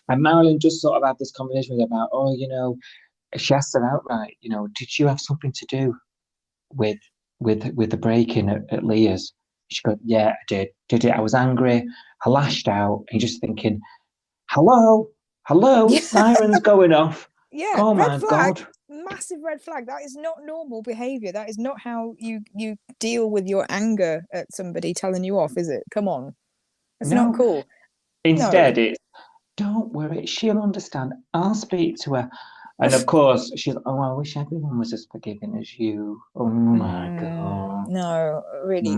Marilyn just sort of had this conversation with her about, she asked her outright, did you have something to do with the break-in at Leah's? She goes, yeah, I did. Did it? I was angry. I lashed out. And you're just thinking, hello, sirens going off. Yeah. Oh my God. Massive red flag. That is not normal behavior. That is not how you deal with your anger at somebody telling you off, is it? Come on. It's not cool. Instead, it's, don't worry, she'll understand. I'll speak to her. And of course, she's, I wish everyone was as forgiving as you. Oh my God. No, really,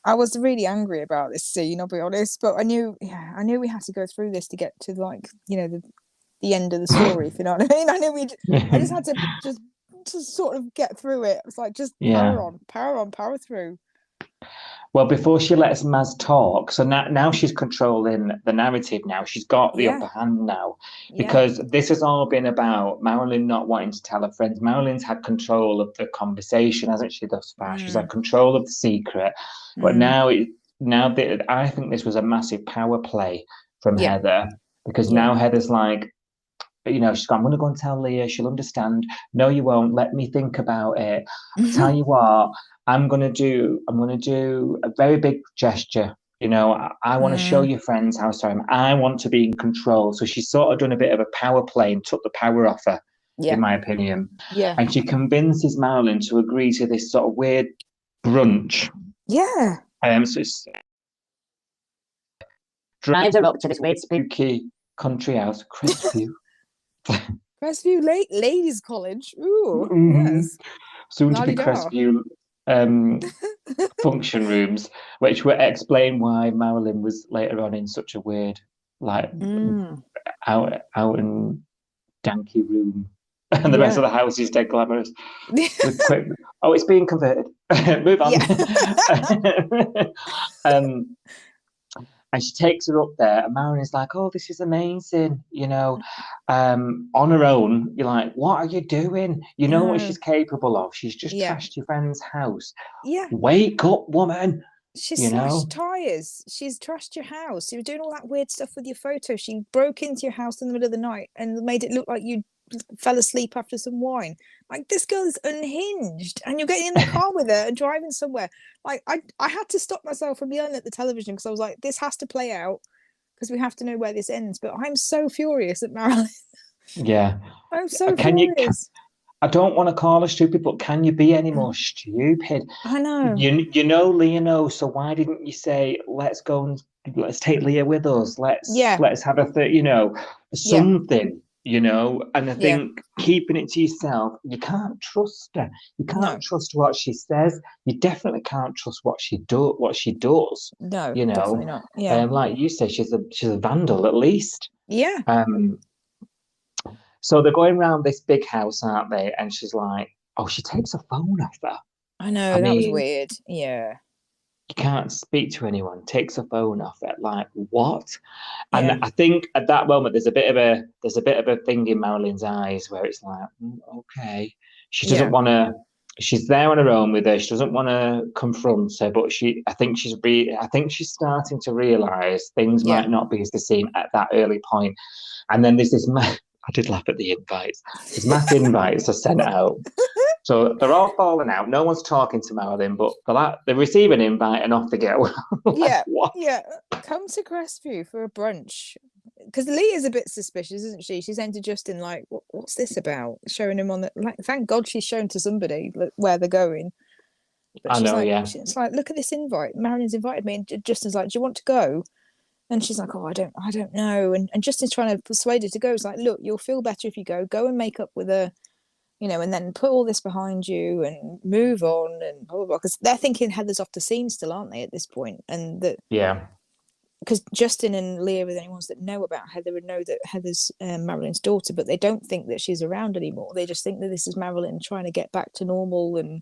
I was really angry about this scene, I'll be honest. But I knew we had to go through this to get to the end of the story, if you know what I mean. I just had to sort of get through it. It's like, just power through. Well, before she lets Maz talk, so now she's controlling the narrative now. She's got the upper hand now. Because this has all been about Marilyn not wanting to tell her friends. Marilyn's had control of the conversation, hasn't she, thus far? She's had control of the secret. But now I think this was a massive power play from Heather. Because now Heather's like, she's gone, I'm going to go and tell Leah. She'll understand. No, you won't. Let me think about it. I'll tell you what. I'm going to do a very big gesture. I want to show your friends how sorry I am. I want to be in control. So she's sort of done a bit of a power play and took the power off her, in my opinion. Yeah. And she convinces Marilyn to agree to this sort of weird brunch. Yeah. So it's drives her up to this weird spooky country house, Crestview. Crestview Ladies College. Ooh, yes. Soon to be Crestview function rooms, which will explain why Marilyn was later on in such a weird, out and danky room and the rest of the house is dead glamorous. Oh, it's being converted. Move on. And she takes her up there, and Marilyn's like, "Oh, this is amazing," you know. On her own, you're like, "What are you doing? You know what she's capable of. She's just trashed your friend's house. Yeah, wake up, woman." She's slashed tires. She's trashed your house. You were doing all that weird stuff with your photo. She broke into your house in the middle of the night and made it look like you fell asleep after some wine. Like, this girl is unhinged, and you're getting in the car with her and driving somewhere. Like, I had to stop myself from yelling at the television because I was like, this has to play out because we have to know where this ends. But I'm so furious at Marilyn. Yeah, I'm so furious. I don't want to call her stupid, but can you be any more stupid? I know. You know Leah knows, so why didn't you say, let's take Leah with us? Let's have something. You know, and I think keeping it to yourself, you can't trust her. You can't trust what she says. You definitely can't trust what she does. No, you know, definitely not. Yeah, like you say, she's a vandal at least. Yeah. So they're going around this big house, aren't they? And she's like, "Oh, she takes her phone off her." I know, that was weird. Yeah. You can't speak to anyone, takes her phone off it. Like, what? And I think at that moment there's a bit of a thing in Marilyn's eyes where it's like, okay, she doesn't want to. She's there on her own with her. She doesn't want to confront her, but I think she's starting to realise things might not be as they seem at that early point. And then there's this. I did laugh at the invites. These mass invites are sent out. So they're all falling out. No one's talking to Marilyn, but they receive an invite and off they go. Come to Crestview for a brunch. Because Leah's a bit suspicious, isn't she? She's saying to Justin, like, what's this about? Showing him on the... Like, thank God she's shown to somebody where they're going. But It's like, look at this invite. Marilyn's invited me. And Justin's like, do you want to go? And she's like, oh, I don't know. And Justin's trying to persuade her to go. It's like, look, you'll feel better if you go. Go and make up with her, you know, and then put all this behind you and move on and blah, blah, blah. Because they're thinking Heather's off the scene still, aren't they, at this point? And that... Yeah. Because Justin and Leah are the only ones that know about Heather and know that Heather's Marilyn's daughter, but they don't think that she's around anymore. They just think that this is Marilyn trying to get back to normal and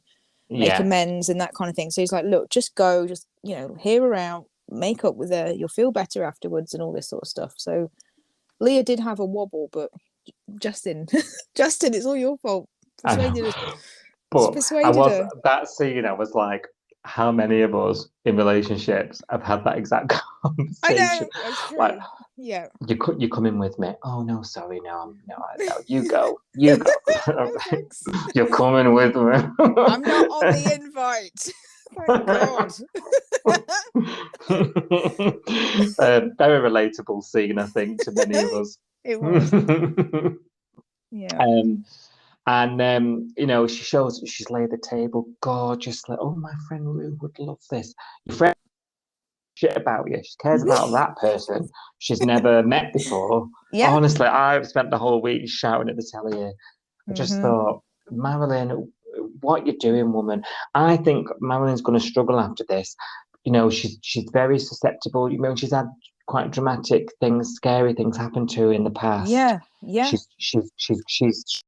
make amends and that kind of thing. So he's like, look, just go, just, you know, hear her out, make up with her, you'll feel better afterwards and all this sort of stuff. So Leah did have a wobble, but Justin, it's all your fault. Persuaded her. That scene, I was like, how many of us in relationships have had that exact conversation? I know, that's true. Like, yeah, you come in with me. Oh no, sorry, no, you go. You're coming with me. I'm not on the invite. Thank God. Very relatable scene, I think, to many of us. It was. Yeah. And you know, she's laid the table gorgeously. Oh, my friend Rue would love this. Your friend shit about you. She cares about that person she's never met before. Yeah. Honestly, I've spent the whole week shouting at the telly. I just thought, Marilyn, what you doing, woman? I think Marilyn's going to struggle after this. You know, she's very susceptible. You know, she's had quite dramatic things, scary things happen to her in the past. Yeah. She's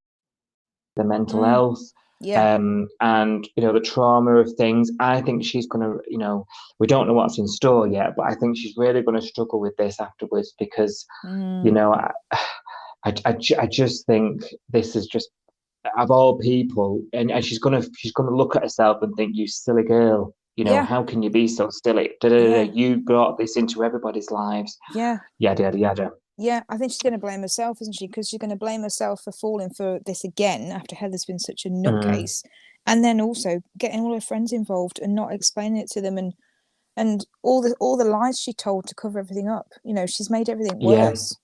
the mental health, and you know, the trauma of things. I think she's gonna, you know, we don't know what's in store yet, but I think she's really going to struggle with this afterwards because, you know, I just think this is just, of all people, and she's gonna look at herself and think, you silly girl, you know, how can you be so silly? You brought this into everybody's lives. Yada yada yada. Yeah, I think she's going to blame herself, isn't she? Because she's going to blame herself for falling for this again after Heather's been such a nutcase, and then also getting all her friends involved and not explaining it to them, and all the lies she told to cover everything up. You know, she's made everything worse.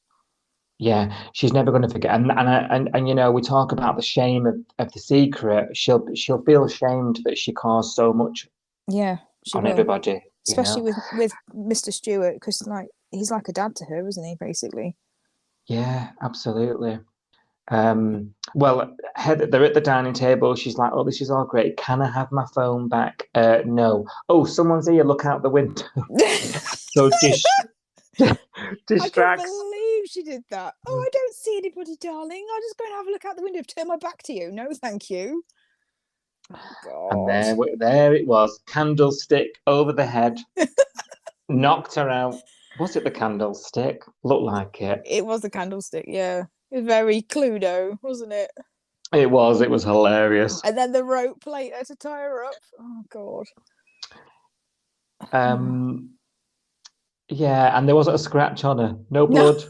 Yeah, she's never going to forget. And you know, we talk about the shame of the secret. She'll feel ashamed that she caused so much. Yeah, on everybody, especially with Mr. Stewart, because like, he's like a dad to her, isn't he, basically? Yeah, absolutely. Well, Heather, they're at the dining table. She's like, oh, this is all great. Can I have my phone back? No. Oh, someone's here. Look out the window. So distracts. I can't believe she did that. Oh, I don't see anybody, darling. I'll just go and have a look out the window. Turn my back to you. No, thank you. Oh, God. And there it was, candlestick over the head, knocked her out. Was it the candlestick? Looked like it. It was the candlestick, yeah. It was very Cluedo, wasn't it? It was hilarious. And then the rope later to tie her up. Oh, God. Yeah, and there wasn't a scratch on her. No blood,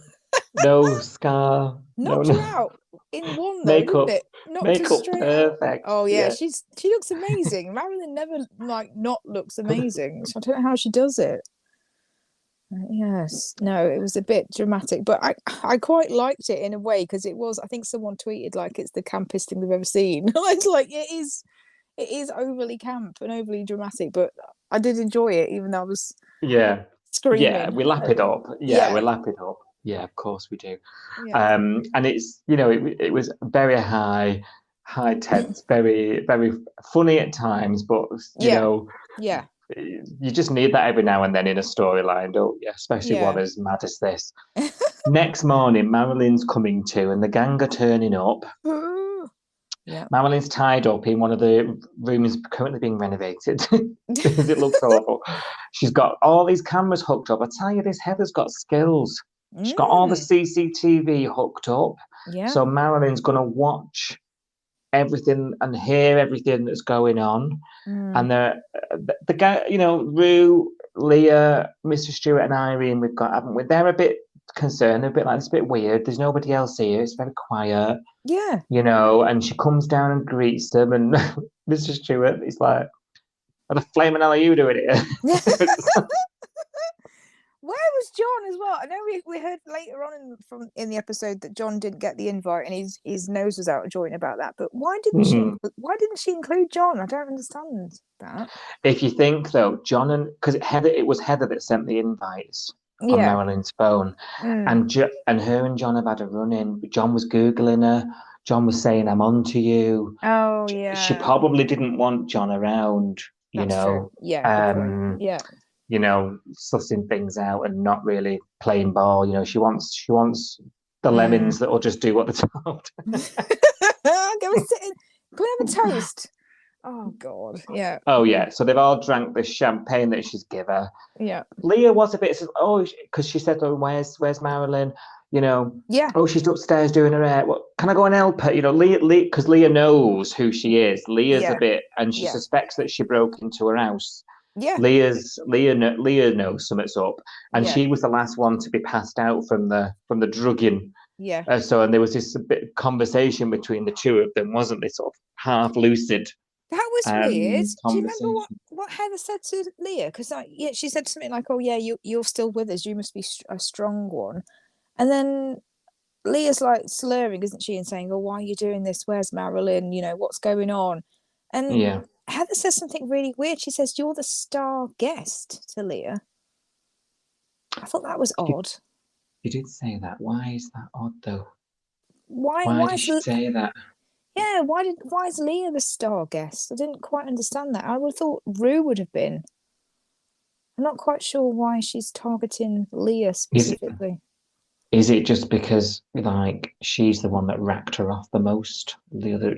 no scar. Knocked her out in one, though, makeup, didn't it? Makeup perfect. Oh, yeah, she looks amazing. Marilyn never, not looks amazing. So I don't know how she does it. Yes, no, it was a bit dramatic, but I quite liked it in a way, because it was, I think someone tweeted like it's the campest thing they've ever seen. It's like it is overly camp and overly dramatic, but I did enjoy it, even though I was screaming. Yeah, we lap it up. Yeah, we lap it up. Yeah, of course we do. Yeah. And it's, it was very high tense, very, very funny at times, but you just need that every now and then in a storyline, don't you? Especially one as mad as this. Next morning, Marilyn's coming to, and the gang are turning up. Yeah. Marilyn's tied up in one of the rooms currently being renovated because it looks awful. She's got all these cameras hooked up. I tell you, this Heather's got skills. She's got all the CCTV hooked up. Yeah. So Marilyn's going to watch everything and hear everything that's going on. And the guy, Rue, Leah, Mr. Stewart and Irene, haven't we? They're a bit concerned, a bit like, it's a bit weird. There's nobody else here. It's very quiet. Yeah. And she comes down and greets them, and Mr. Stewart is like, what the flaming hell are you doing here? Where was John as well? I know we heard later on in the episode that John didn't get the invite and his nose was out of joint about that. But why didn't she include John? I don't understand that. If you think though, John because it was Heather that sent the invites on Marilyn's phone, and her and John have had a run in. John was Googling her. John was saying, "I'm on to you." Oh yeah. She probably didn't want John around. That's true. Yeah. Sussing things out and not really playing ball. She wants the lemons that will just do what they're told. Go and sit in. Go and have a toast. Oh God, yeah. Oh yeah. So they've all drank the champagne that she's given her. Yeah. Leah was a bit, because she said, "Oh, where's Marilyn?" Yeah. Oh, she's upstairs doing her hair. Well, can I go and help her? Leah, because Leah knows who she is. Leah's a bit, and she suspects that she broke into her house. Yeah. Leah knows something's up, and she was the last one to be passed out from the drugging. Yeah. And there was this bit conversation between the two of them, wasn't there? Sort of half lucid. That was weird. Do you remember what Heather said to Leah? Because she said something like, "Oh yeah, you're still with us. You must be a strong one." And then Leah's like slurring, isn't she, and saying, "Oh, why are you doing this? Where's Marilyn? What's going on?" And Heather says something really weird. She says, "You're the star guest," to Leah. I thought that was odd. You did say that. Why is that odd, though? Why did she say that? Yeah, why is Leah the star guest? I didn't quite understand that. I would have thought Rue would have been. I'm not quite sure why she's targeting Leah specifically. Is it just because, she's the one that racked her off the most? The other,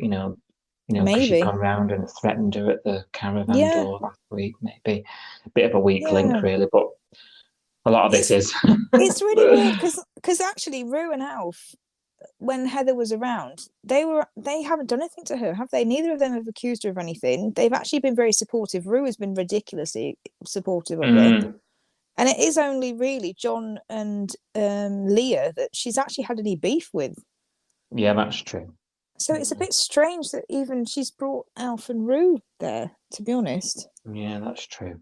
maybe she's gone round and threatened her at the caravan door last week. Maybe a bit of a weak link, really. But a lot of this is. It's really weird because actually, Rue and Alf, when Heather was around, they haven't done anything to her, have they? Neither of them have accused her of anything. They've actually been very supportive. Rue has been ridiculously supportive of it. And it is only really John and Leah that she's actually had any beef with. Yeah, that's true. So it's a bit strange that even she's brought Alf and Rue there, to be honest. Yeah, that's true.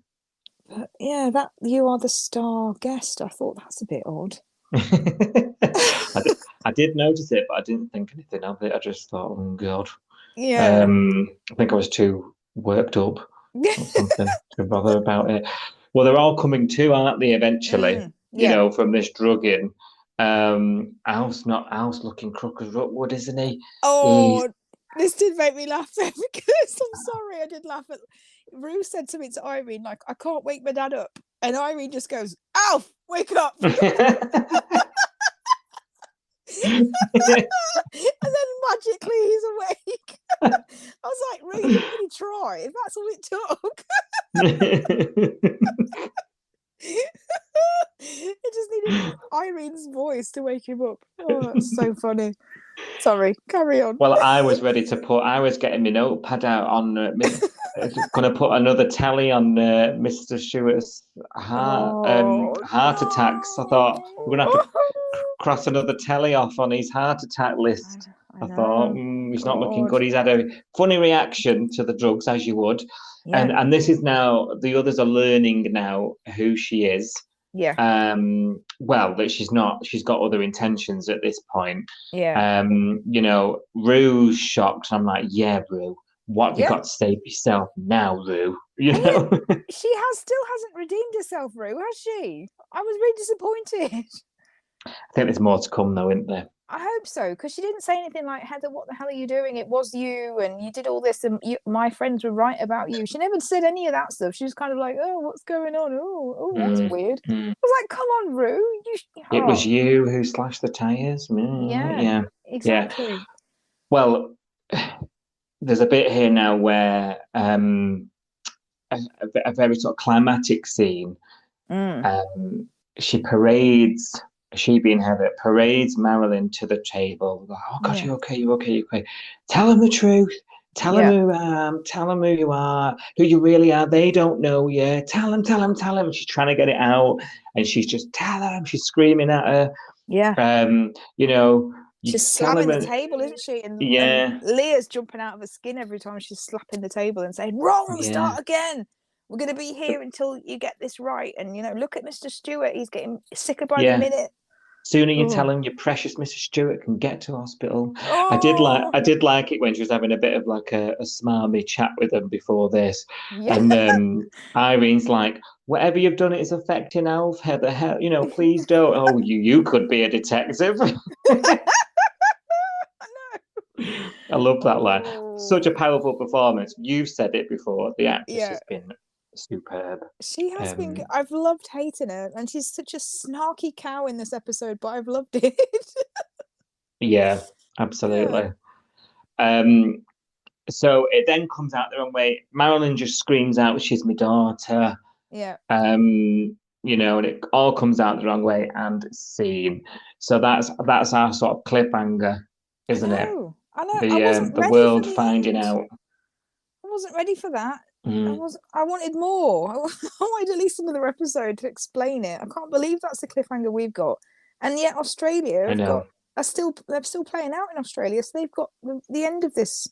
But yeah, that you are the star guest. I thought that's a bit odd. I did notice it, but I didn't think anything of it. I just thought, oh God. Yeah. I think I was too worked up or something to bother about it. Well, they're all coming to, aren't they, eventually, from this drugging. Al's looking crook as Rookwood, isn't he? Oh, this did make me laugh then, because I'm sorry, I did laugh at Rue said something to Irene like, "I can't wake my dad up," and Irene just goes, "Alf, wake up." and then magically he's awake. I was like, Ray, you didn't really try. If that's all it took. It just needed Irene's voice to wake him up. Oh, that's so funny. Sorry, carry on. Well, I was getting my notepad out on going to put another tally on Mr. Stewart's heart attacks. I thought we're going to have to cross another tally off on his heart attack list. I thought he's not looking good. He's had a funny reaction to the drugs, as you would. Yeah. And this is now, the others are learning now who she is. Yeah. Well, that she's got other intentions at this point. Yeah. You know, Rue's shocked. I'm like, yeah, Rue, what have you got to say for yourself now, Rue? You know? She still hasn't redeemed herself, Rue, has she? I was really disappointed. I think there's more to come though, isn't there? I hope so, because she didn't say anything like, Heather, what the hell are you doing? It was you, and you did all this, and my friends were right about you. She never said any of that stuff. She was kind of like, oh, what's going on? Oh, that's weird. I was like, come on, Rue. It was you who slashed the tires. Yeah, exactly. Yeah. Well, there's a bit here now where a very sort of climatic scene. She being Heather parades Marilyn to the table. Like, oh God, you okay? Tell them the truth. Tell them who I am. Tell them who you are, who you really are. They don't know you. Tell them. She's trying to get it out, and she's just tell them. She's screaming at her. Yeah. You know. She's slamming the table, isn't she? And Leah's jumping out of her skin every time she's slapping the table and saying, "Wrong, start again. We're going to be here until you get this right." And, you know, look at Mr. Stewart. He's getting sicker by the minute. Sooner you tell him your precious Mrs. Stewart can get to hospital. I did like it when she was having a bit of like a smarmy chat with them before this. Yeah. And Irene's like, whatever you've done, it is affecting Alf, Heather. You know, please don't. Oh, you could be a detective. I love that line. Such a powerful performance. You've said it before. The actress has been superb. She has been. I've loved hating her, and she's such a snarky cow in this episode, but I've loved it. Yeah, absolutely. So it then comes out the wrong way. Marilyn just screams out, "She's my daughter." Yeah. You know, and it all comes out the wrong way and scene. So that's our sort of cliffhanger, isn't it? I know. The world finding out. I wasn't ready for that. I wanted more. I wanted at least another episode to explain it. I can't believe that's the cliffhanger we've got. And yet Australia they're still playing out in Australia, so they've got the end of this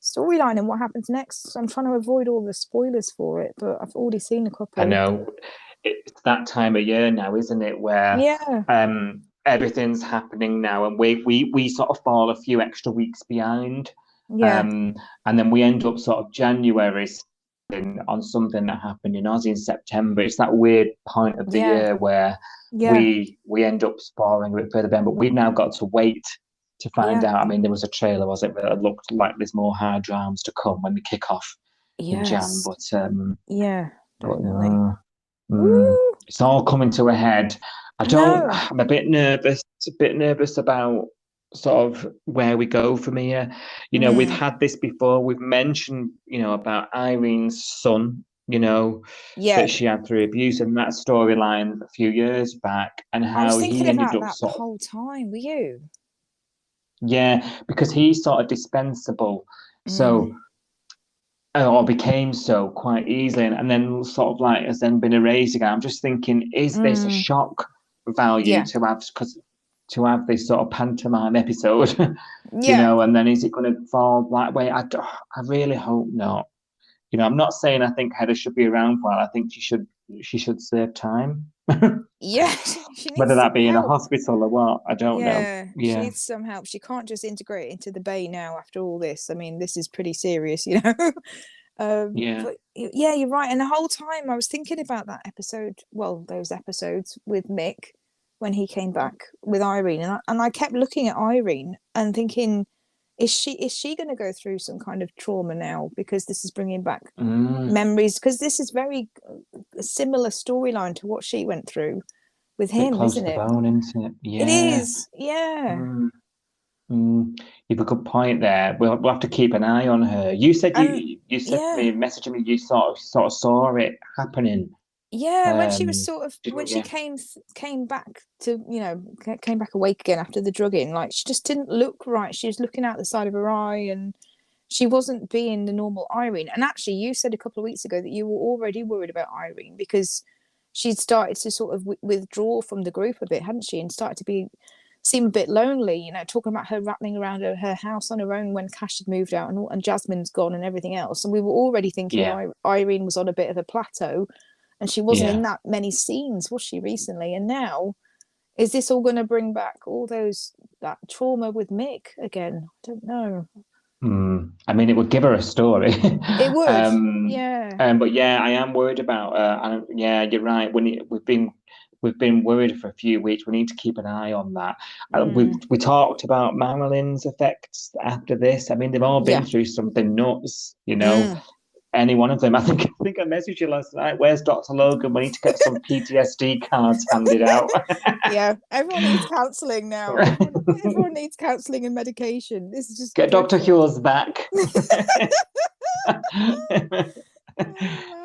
storyline and what happens next. So I'm trying to avoid all the spoilers for it, but I've already seen a couple. I know. It's that time of year now, isn't it, where everything's happening now, and we sort of fall a few extra weeks behind. And then we end up sort of January on something that happened in Oz in September. It's that weird point of the year where we end up falling a bit further down, but we've now got to wait to find out. I mean, there was a trailer, was it, that looked like there's more hard dramas to come when we kick off in Jan, but definitely. It's all coming to a head. I'm a bit nervous about sort of where we go from here. You know, we've had this before. We've mentioned, you know, about Irene's son, you know, that she had through abuse, and that storyline a few years back, and how he ended up the whole time. Were you? Yeah, because he's sort of dispensable. So or became so quite easily, and then sort of like has then been erased again. I'm just thinking, is this a shock value to have this sort of pantomime episode, you know, and then is it going to fall that way? I really hope not. You know, I'm not saying I think Heather should be around for a while. I think she should serve time. Whether that be in a hospital or what, I don't know. She needs some help. She can't just integrate into the Bay now after all this. I mean, this is pretty serious, you know. But you're right. And the whole time I was thinking about that episode, those episodes with Mick when he came back with Irene, and I kept looking at Irene and thinking, is she going to go through some kind of trauma now, because this is bringing back memories, because this is very a similar storyline to what she went through, with him, close isn't to the it? bone, isn't it? Yeah. It is. Yeah. You've a good point there. We'll have to keep an eye on her. You said you said to me, messaging me, you sort of saw it happening. Yeah, when she was sort of when she you? came back to came back awake again after the drugging, like she just didn't look right. She was looking out the side of her eye, and she wasn't being the normal Irene. And actually, you said a couple of weeks ago that you were already worried about Irene because she'd started to sort of withdraw from the group a bit, hadn't she? And started to seem a bit lonely, you know, talking about her rattling around her house on her own when Cash had moved out and Jasmine's gone and everything else. And we were already thinking Irene was on a bit of a plateau and she wasn't in that many scenes, was she, recently? And now, is this all going to bring back all that trauma with Mick again? I don't know. I mean, it would give her a story. It would, yeah. But yeah, I am worried about her. And yeah, you're right. We've been worried for a few weeks. We need to keep an eye on that. We talked about Marilyn's effects after this. I mean, they've all been through something nuts, you know. Any one of them. I think I messaged you last night. Where's Dr. Logan? We need to get some PTSD cards handed out. Yeah, everyone needs counselling now. Everyone needs counselling and medication. This is just get Dr. Hughes back.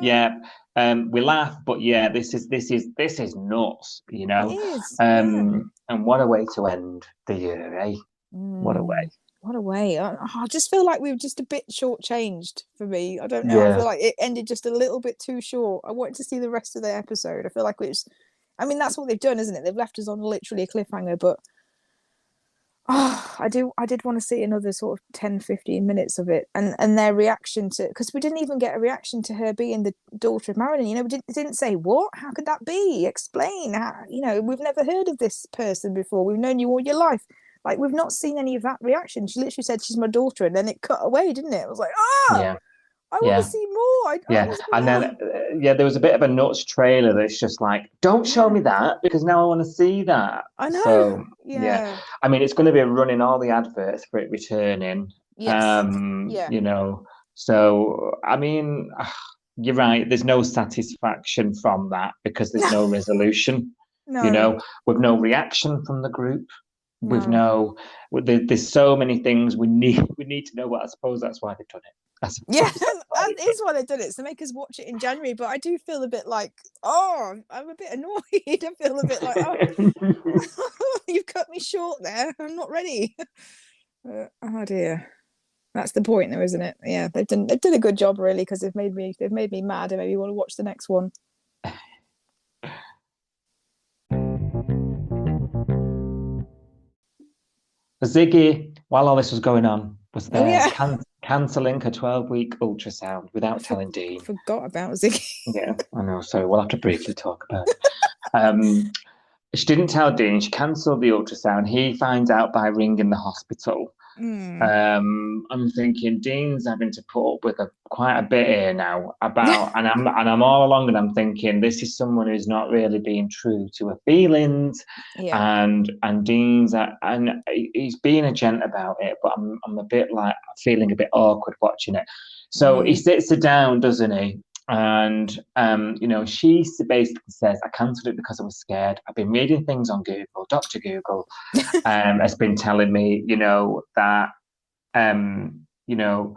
Yeah. We laugh, but yeah, this is nuts, you know. It is, and what a way to end the year, eh? What a way. What a way. I just feel like we were just a bit shortchanged for me. I don't know. I feel like it ended just a little bit too short. I wanted to see the rest of the episode. I feel like I mean, that's what they've done, isn't it? They've left us on literally a cliffhanger, but I did want to see another sort of 10-15 minutes of it and their reaction to, because we didn't even get a reaction to her being the daughter of Marilyn. You know, we didn't say, what? How could that be? Explain. How, you know, we've never heard of this person before. We've known you all your life. Like, we've not seen any of that reaction. She literally said she's my daughter, and then it cut away, didn't it? I was like, I want to see more. And then there was a bit of a nuts trailer that's just like, don't show me that because now I want to see that. I know. So, I mean, it's going to be running all the adverts for it returning. Yes. You know, so I mean, you're right. There's no satisfaction from that because there's no resolution. No. You know, with no reaction from the group. With there's so many things we need to know. But I suppose that's why they've done it. Yeah, that is why they've done it. So make us watch it in January. But I do feel a bit like, I'm a bit annoyed. I feel a bit like, you've cut me short there. I'm not ready. Oh dear, that's the point, though, isn't it? Yeah, they've done a good job, really, because they've made me mad and maybe want to watch the next one. Ziggy, while all this was going on, was there cancelling her 12-week ultrasound without telling Dean. Forgot about Ziggy. Yeah, I know. So we'll have to briefly talk about it. She didn't tell Dean. She cancelled the ultrasound. He finds out by ringing the hospital. I'm thinking Dean's having to put up with quite a bit here now and I'm all along and I'm thinking this is someone who's not really being true to her feelings, and Dean's and he's being a gent about it, but I'm a bit like feeling a bit awkward watching it. So he sits her down, doesn't he? And you know, she basically says, I cancelled it because I was scared. I've been reading things on Google. Dr. Google has been telling me, you know, that you know,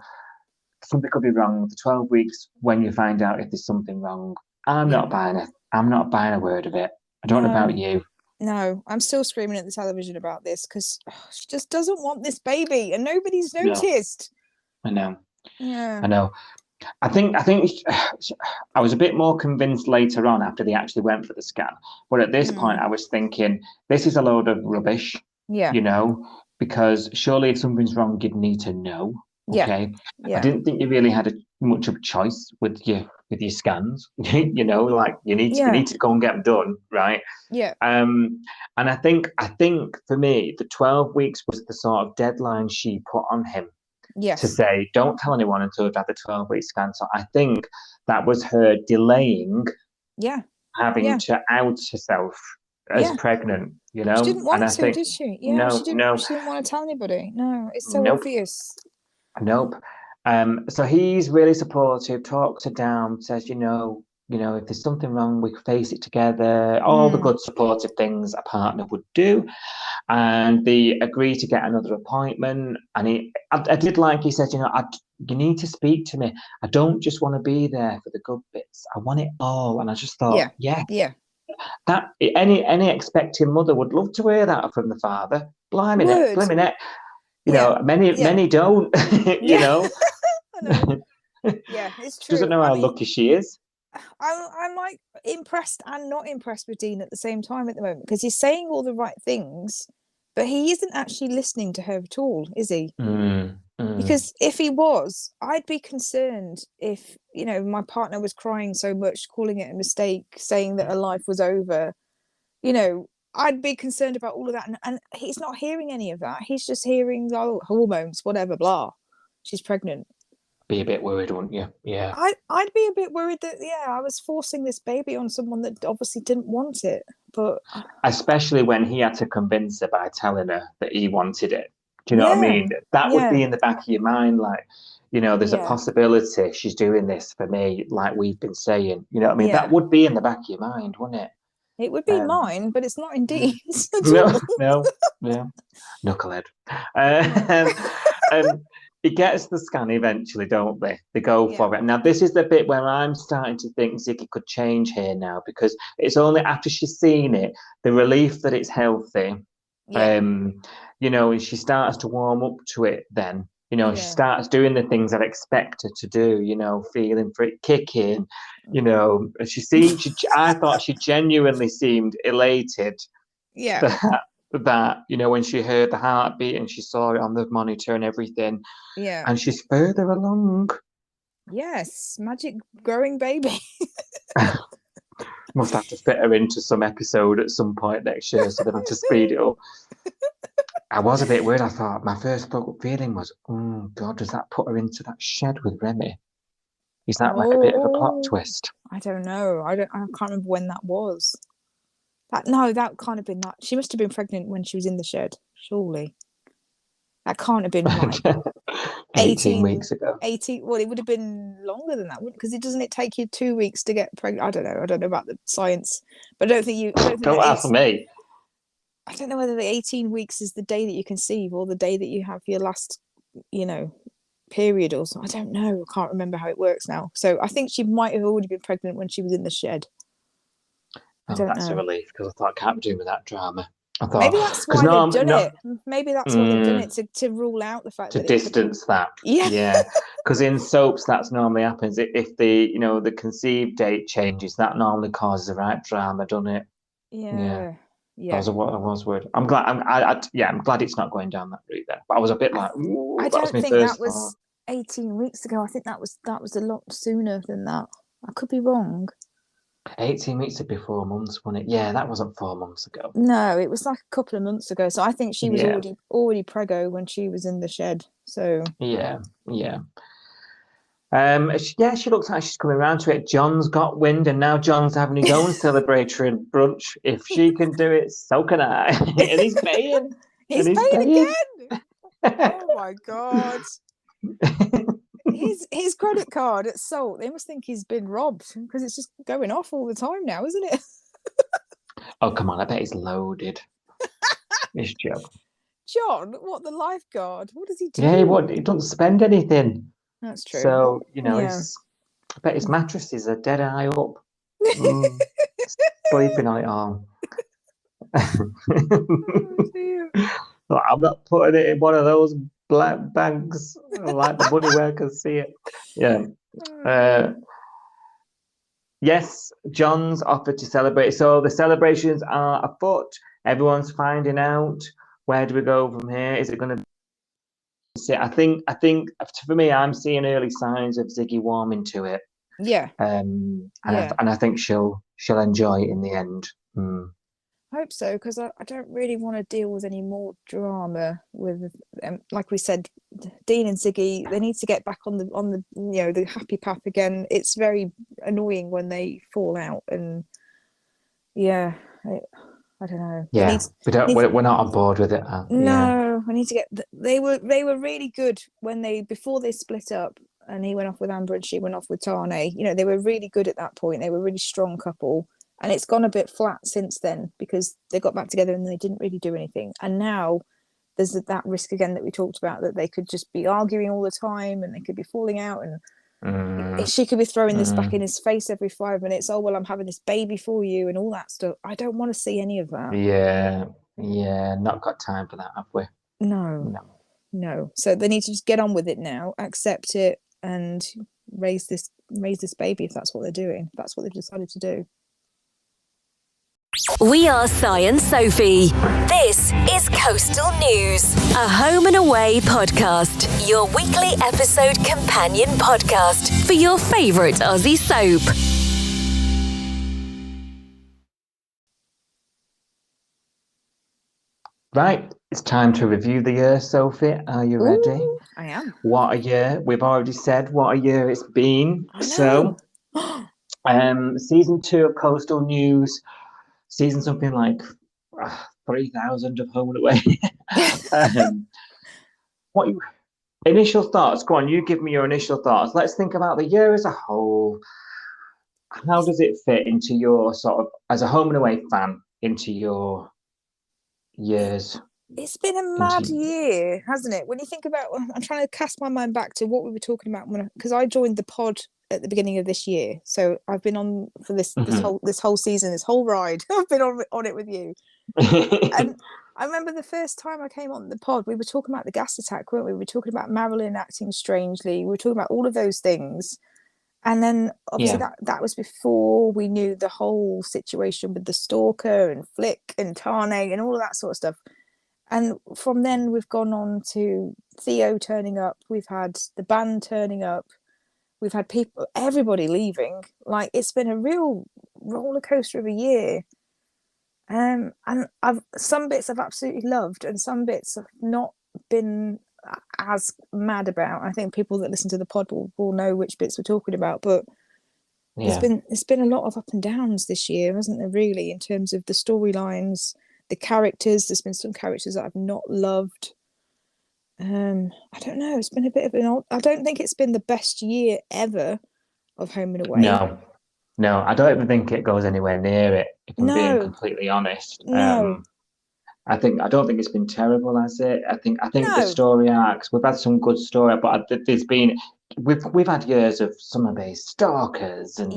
something could be wrong with the 12 weeks when you find out if there's something wrong. I'm not buying it. I'm not buying a word of it. I don't know about you. No, I'm still screaming at the television about this because she just doesn't want this baby and nobody's noticed. I know. Yeah. I know. I think I was a bit more convinced later on after they actually went for the scan. But at this point, I was thinking, this is a load of rubbish. Yeah. You know, because surely if something's wrong, you'd need to know. Okay. I didn't think you really had much of a choice with your scans. You know, like you need to go and get them done, right? Yeah. And I think for me, the 12 weeks was the sort of deadline she put on him. Yes. To say, don't tell anyone until we've had the 12-week scan. So I think that was her delaying having to out herself as pregnant, you know? She didn't want to, did she? Yeah, she didn't want to tell anybody. No, it's so obvious. Nope. So he's really supportive, talks her down, says, you know, you know, if there's something wrong, we can face it together. All the good supportive things a partner would do. And they agreed to get another appointment. And I did like he said, you know, you need to speak to me. I don't just want to be there for the good bits. I want it all. And I just thought, yeah. That any expecting mother would love to hear that from the father. Blimey it. You know, many don't, you know. I know. Yeah, it's true. She doesn't know how lucky she is. I'm like impressed and not impressed with Dean at the same time at the moment, because he's saying all the right things, but he isn't actually listening to her at all, is he? Because if he was, I'd be concerned if, you know, my partner was crying so much, calling it a mistake, saying that her life was over. You know, I'd be concerned about all of that. And he's not hearing any of that. He's just hearing, oh, hormones, whatever, blah. She's pregnant. Be a bit worried, wouldn't you? Yeah. I'd be a bit worried that, I was forcing this baby on someone that obviously didn't want it. But especially when he had to convince her by telling her that he wanted it. Do you know what I mean? That would be in the back of your mind, like, you know, there's a possibility she's doing this for me, like we've been saying. You know what I mean? That would be in the back of your mind, wouldn't it? It would be mine, but it's not in Dean's. No. Knucklehead. He gets the scan eventually, don't they? They go for it. Now, this is the bit where I'm starting to think Ziggy could change here now, because it's only after she's seen it, the relief that it's healthy, you know, and she starts to warm up to it then. You know, she starts doing the things I'd expect her to do, you know, feeling for it kicking, you know. I thought she genuinely seemed elated. That, you know, when she heard the heartbeat and she saw it on the monitor and everything. Yeah. And she's further along. Yes, magic growing baby. Must have to fit her into some episode at some point next year, so they have to speed it up. I was a bit worried. I thought, my first feeling was, oh God, does that put her into that shed with Remy? Is that like a bit of a plot twist? I don't know. I can't remember when that was. That can't have been that. She must have been pregnant when she was in the shed, surely. That can't have been like 18 weeks ago. 18. Well, it would have been longer than that, because doesn't it take you 2 weeks to get pregnant? I don't know about the science, but I don't think don't ask me. I don't know whether the 18 weeks is the day that you conceive or the day that you have your last, you know, period or something. I don't know. I can't remember how it works now. So I think she might have already been pregnant when she was in the shed. That's a relief, because I thought I can't be doing with that drama. I thought maybe that's why they've done it. Maybe that's why they've done it, to rule out the fact to distance that. Yeah. Because in soaps, that's normally happens. If the conceived date changes, that normally causes the right drama, doesn't it? Yeah. I was worried. I'm glad. I'm glad it's not going down that route there. But I was a bit like, ooh, I don't think that was 18 weeks ago. I think that was a lot sooner than that. I could be wrong. 18 weeks would be 4 months, wasn't it? Yeah, that wasn't 4 months ago. No, it was like a couple of months ago. So I think she was already preggo when she was in the shed. So yeah. She looks like she's coming around to it. John's got wind, and now John's having his own celebratory brunch. If she can do it, so can I. And he's paying. He's paying again. Oh my God. His credit card at Salt, they must think he's been robbed, because it's just going off all the time now, isn't it? Oh, come on. I bet he's loaded. It's joke. John, what, the lifeguard? What does he do? Yeah, he doesn't spend anything. That's true. So, you know, I bet his mattresses are dead high up. Sleeping on it all. Oh, I'm not putting it in one of those black bags like the money where I can see it. Yeah. Yes, John's offered to celebrate. So the celebrations are afoot. Everyone's finding out. Where do we go from here? Is it going to be... I think for me, I'm seeing early signs of Ziggy warming to it. Yeah. And I think she'll enjoy it in the end. I hope so, because I don't really want to deal with any more drama with like we said, Dean and Ziggy. They need to get back on the the happy path again. It's very annoying when they fall out, and I don't know. Yeah, we're not on board with it. No, I need to get. They were really good when before they split up. and he went off with Amber and she went off with Tane. You know, they were really good at that point. They were a really strong couple. And it's gone a bit flat since then because they got back together and they didn't really do anything. And now there's that risk again that we talked about, that they could just be arguing all the time and they could be falling out, and she could be throwing this back in his face every 5 minutes. Oh, well, I'm having this baby for you and all that stuff. I don't want to see any of that. Yeah, not got time for that, have we? No. So they need to just get on with it now, accept it, and raise this baby if that's what they're doing. If that's what they've decided to do. We are Si and Sophie. This is Coastal News, a home and away podcast, your weekly episode companion podcast for your favourite Aussie soap. Right, it's time to review the year, Sophie. Are you ready? I am. What a year. We've already said what a year it's been. So, season 2 of Coastal News, season something like 3,000 of Home and Away. Initial thoughts? Go on, you give me your initial thoughts. Let's think about the year as a whole. How does it fit into your sort of, as a Home and Away fan, into your years? It's been a mad year, hasn't it? When you think about, I'm trying to cast my mind back to what we were talking about because I joined the pod at the beginning of this year, so I've been on for this whole season, this whole ride. I've been on it with you. And I remember the first time I came on the pod, we were talking about the gas attack, weren't we? We were talking about Marilyn acting strangely. We were talking about all of those things. And then obviously that was before we knew the whole situation with the stalker and Flick and Tane and all of that sort of stuff. And from then we've gone on to Theo turning up. We've had the band turning up. We've had everybody leaving. Like, it's been a real roller coaster of a year. And some bits I've absolutely loved, and some bits I've not been as mad about. I think people that listen to the pod will know which bits we're talking about. But it's been a lot of up and downs this year, hasn't there? Really, in terms of the storylines, the characters. There's been some characters that I've not loved. I don't know. It's been a bit of an I don't think it's been the best year ever of Home and Away. No, I don't even think it goes anywhere near it, if I'm being completely honest. No. I don't think it's been terrible, has it? I think the story arcs, we've had some good story, but there's been we've had years of some of these stalkers and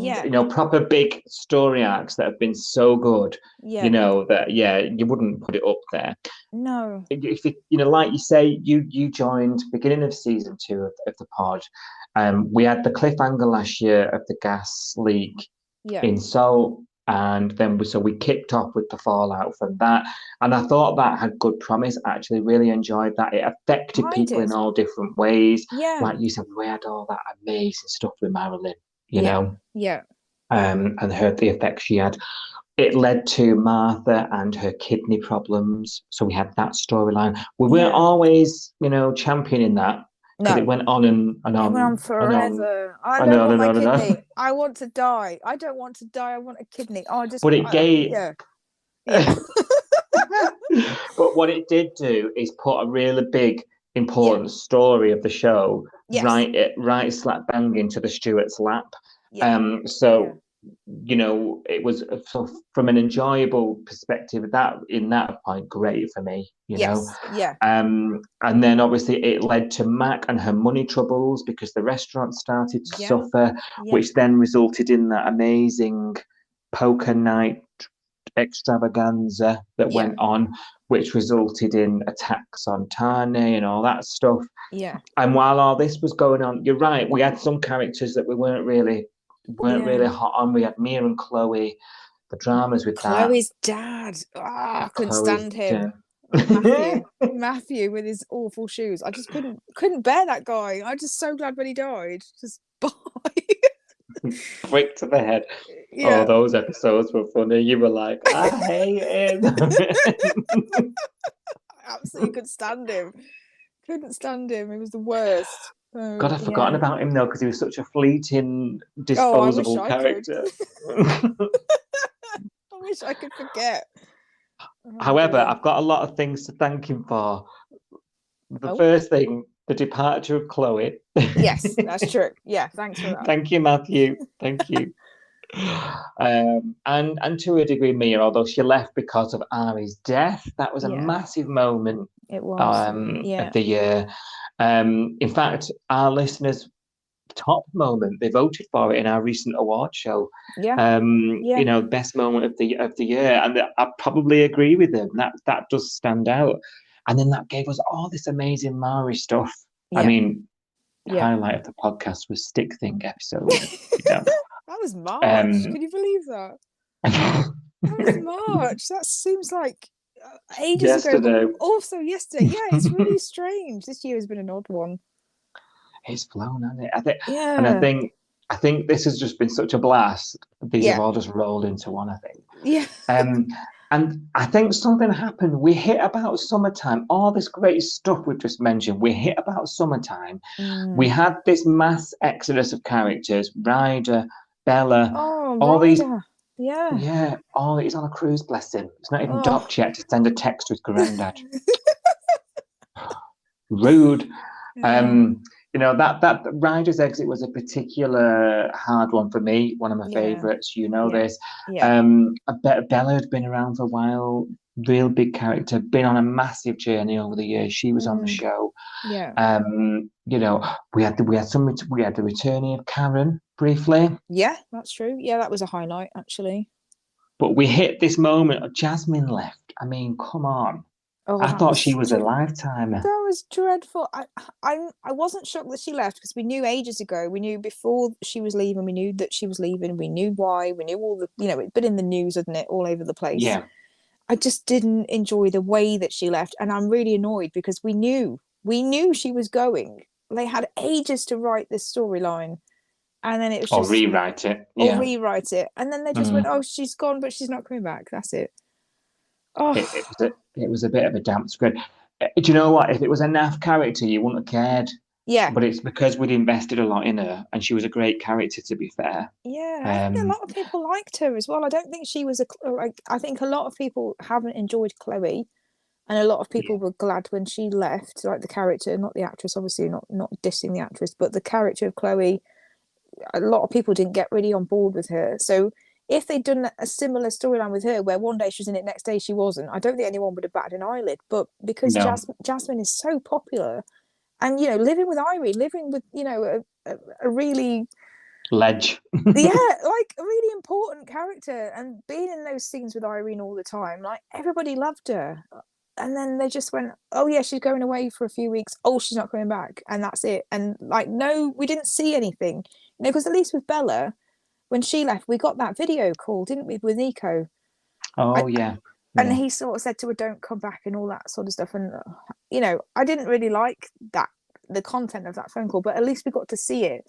proper big story arcs that have been so good, that you wouldn't put it up there. No. If like you say, you joined beginning of season 2 of the pod. We had the cliffhanger last year of the gas leak in Seoul. And then we kicked off with the fallout from that. And I thought that had good promise. I actually really enjoyed that. It affected people in all different ways. Yeah. Like you said, we had all that amazing stuff with Marilyn, you know? Yeah. And the effect she had. It led to Martha and her kidney problems. So we had that storyline. We weren't always, championing that. Because it went on and on. It went on forever. I don't want my kidney. I want to die. I don't want to die. I want a kidney. But it gave... Yeah. But what it did do is put a really big, important story of the show right slap bang into the Stewart's lap. It was from an enjoyable perspective that point great for me, know. And then obviously it led to Mac and her money troubles because the restaurant started to suffer, which then resulted in that amazing poker night extravaganza that went on, which resulted in attacks on Tane and all that stuff. And while all this was going on, you're right, we had some characters that we weren't really hot on. We had Mia and Chloe, the dramas with Chloe's dad. I couldn't stand him. Matthew with his awful shoes. I just couldn't bear that guy. I'm just so glad when he died. Just bye. Quick to the head. Oh, those episodes were funny. You were like, I hate him. I absolutely couldn't stand him. He was the worst. God, I've forgotten about him though, because he was such a fleeting, disposable character. I wish I could forget. However, I've got a lot of things to thank him for. The first thing the departure of Chloe. Yes, that's true. Yeah, thanks for that. Thank you, Matthew. Thank you. And to a degree, Mia, although she left because of Ari's death, that was a massive moment. It was of the year. In fact, our listeners' top moment, they voted for it in our recent award show. You know, best moment of the year, and I probably agree with them. That does stand out. And then that gave us all this amazing Mari stuff. I mean, highlight of the podcast was Stick Thing episode. That was March. Can you believe that? That was March. That seems like ages ago. Also yesterday. Yeah, it's really strange. This year has been an odd one. It's flown, hasn't it? And I think this has just been such a blast. These have all just rolled into one, I think. Yeah. And I think something happened. We hit about summertime. All this great stuff we've just mentioned, we hit about summertime. We had this mass exodus of characters, Ryder, Bella, all these. Yeah. Yeah. Oh, he's on a cruise, bless him. It's not even docked yet to send a text to his granddad. Rude. You know, that Ryder's exit was a particular hard one for me, one of my favourites, this. Bella had been around for a while, real big character, been on a massive journey over the years. She was on the show. You know, we had the returning of Karen briefly. Yeah, that's true. Yeah, that was a highlight, actually. But we hit this moment of Jasmine left. I mean, come on. I thought she was a lifetimer. That was dreadful. I wasn't shocked that she left because we knew ages ago. We knew before she was leaving. We knew that she was leaving. We knew why. We knew all the, it'd been in the news, hadn't it, all over the place. Yeah. I just didn't enjoy the way that she left, and I'm really annoyed because we knew she was going. They had ages to write this storyline, and then it was just rewrite it, and then they just went, "Oh, she's gone, but she's not coming back." That's it. Oh, it was a bit of a damp squid. Do you know what? If it was a naff character, you wouldn't have cared. Yeah. But it's because we'd invested a lot in her, and she was a great character, to be fair. Yeah, I think a lot of people liked her as well. I don't think she was I think a lot of people haven't enjoyed Chloe, and a lot of people were glad when she left, like the character, not the actress, obviously, not dissing the actress, but the character of Chloe. A lot of people didn't get really on board with her. So if they'd done a similar storyline with her, where one day she was in it, next day she wasn't, I don't think anyone would have batted an eyelid. But because Jasmine is so popular, and living with Irene, living with a really ledge, like a really important character, and being in those scenes with Irene all the time, like everybody loved her. And then they just went, "Oh yeah, she's going away for a few weeks. Oh, she's not coming back," and that's it. And no, we didn't see anything, because at least with Bella, when she left, we got that video call, didn't we, with Nico? And he sort of said to her, "Don't come back," and all that sort of stuff. And I didn't really like the content of that phone call, but at least we got to see it.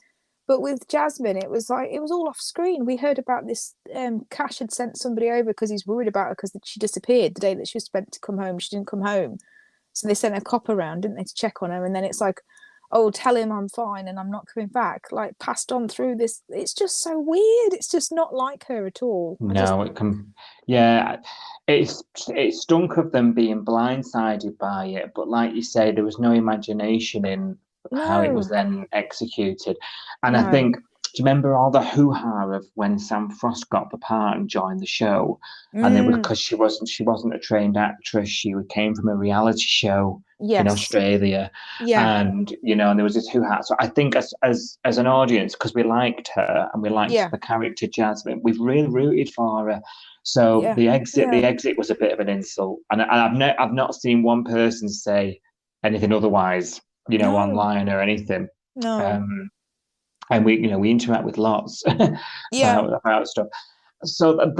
But with Jasmine, it was all off screen. We heard about this. Cash had sent somebody over because he's worried about her because she disappeared the day that she was meant to come home. She didn't come home, so they sent a cop around, didn't they, to check on her? And then it's like, "Oh, tell him I'm fine and I'm not coming back." Like, passed on through this. It's just so weird. It's just not like her at all. It stunk of them being blindsided by it. But like you say, there was no imagination in how it was then executed. And I think, do you remember all the hoo-ha of when Sam Frost got the part and joined the show? And it was because she wasn't a trained actress. She came from a reality show in Australia. And and there was this hoo-ha. So I think as an audience, because we liked her and we liked the character Jasmine, we've really rooted for her. So the exit was a bit of an insult. And I've not seen one person say anything otherwise, online or anything. And we interact with lots about stuff. So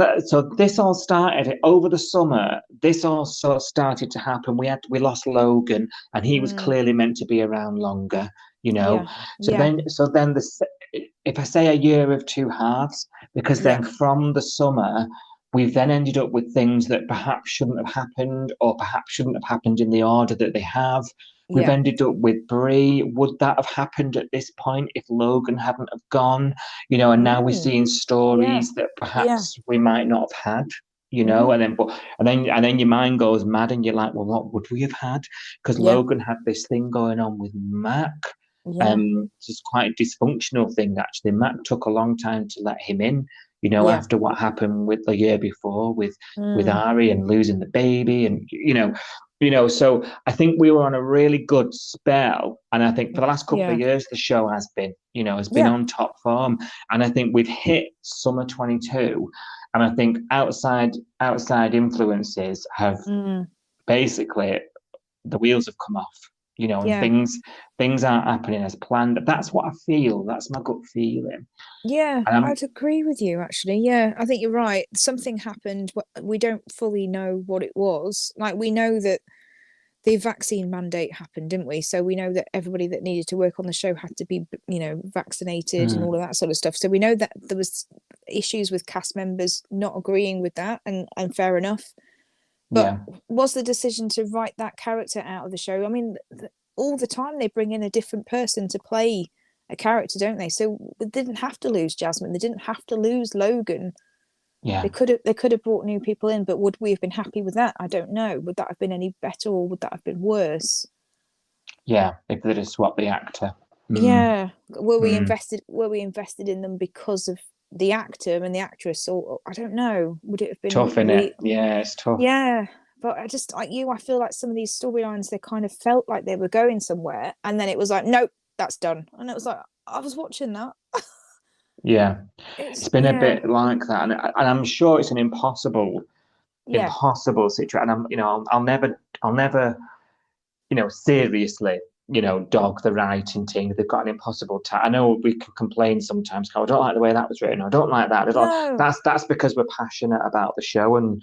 this all started over the summer. This also started to happen. We lost Logan, and he was clearly meant to be around longer. Then if I say a year of two halves, because then from the summer we've then ended up with things that perhaps shouldn't have happened, or perhaps shouldn't have happened in the order that they have. We've ended up with Brie. Would that have happened at this point if Logan hadn't have gone? And now we're seeing stories that perhaps we might not have had. you know, and then your mind goes mad and you're like, well, what would we have had? Because Logan had this thing going on with Mac. It's quite a dysfunctional thing, actually. Mac took a long time to let him in, you know, after what happened with the year before with Ari and losing the baby, and you know, so I think we were on a really good spell, and I think for the last couple of years the show has been, you know, on top form, and I think we've hit summer 22, and I think outside influences have basically, the wheels have come off, you know, and things aren't happening as planned. That's what I feel. That's my gut feeling. Yeah, I'd agree with you, actually. Yeah, I think you're right. Something happened. We don't fully know what it was. Like, we know that the vaccine mandate happened, didn't we? So we know that everybody that needed to work on the show had to be, you know, vaccinated and all of that sort of stuff. So we know that there was issues with cast members not agreeing with that, and fair enough. But was the decision to write that character out of the show? I mean, all the time they bring in a different person to play a character, don't they? So they didn't have to lose Jasmine. They didn't have to lose Logan. They could have brought new people in, but would we have been happy with that? I don't know. Would that have been any better, or would that have been worse? Yeah, if they'd have swapped the actor. Yeah. Were we invested in them because of the actor and the actress, or I don't know. Would it have been tough, innit? Yeah, it's tough. Yeah. But I just, like you, I feel like some of these storylines, they kind of felt like they were going somewhere, and then it was like, nope, that's done. And it was like, I was watching that. It's been a bit like that, and I'm sure it's an impossible situation. And I'll never, you know, seriously, you know, dog the writing team. They've got an impossible task. I know we can complain sometimes. I don't like the way that was written. I don't like that. That's because we're passionate about the show, and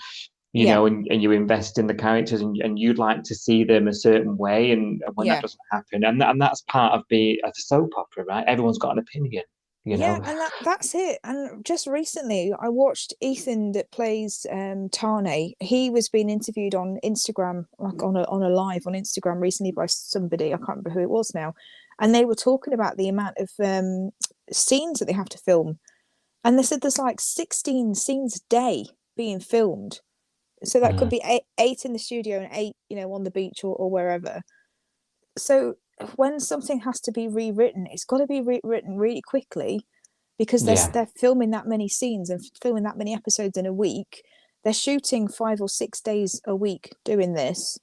you know, and you invest in the characters, and you'd like to see them a certain way, and when that doesn't happen, and that's part of being a soap opera, right? Everyone's got an opinion, you know. And that's it. And just recently I watched Ethan, that plays Tane. He was being interviewed on Instagram, like on a live on Instagram recently by somebody, I can't remember who it was now, and they were talking about the amount of scenes that they have to film, and they said there's like 16 scenes a day being filmed. So that could be eight in the studio and 8, you know, on the beach or wherever. So when something has to be rewritten, it's got to be rewritten really quickly, because they're filming that many scenes and filming that many episodes in a week. They're shooting 5 or 6 days a week doing this.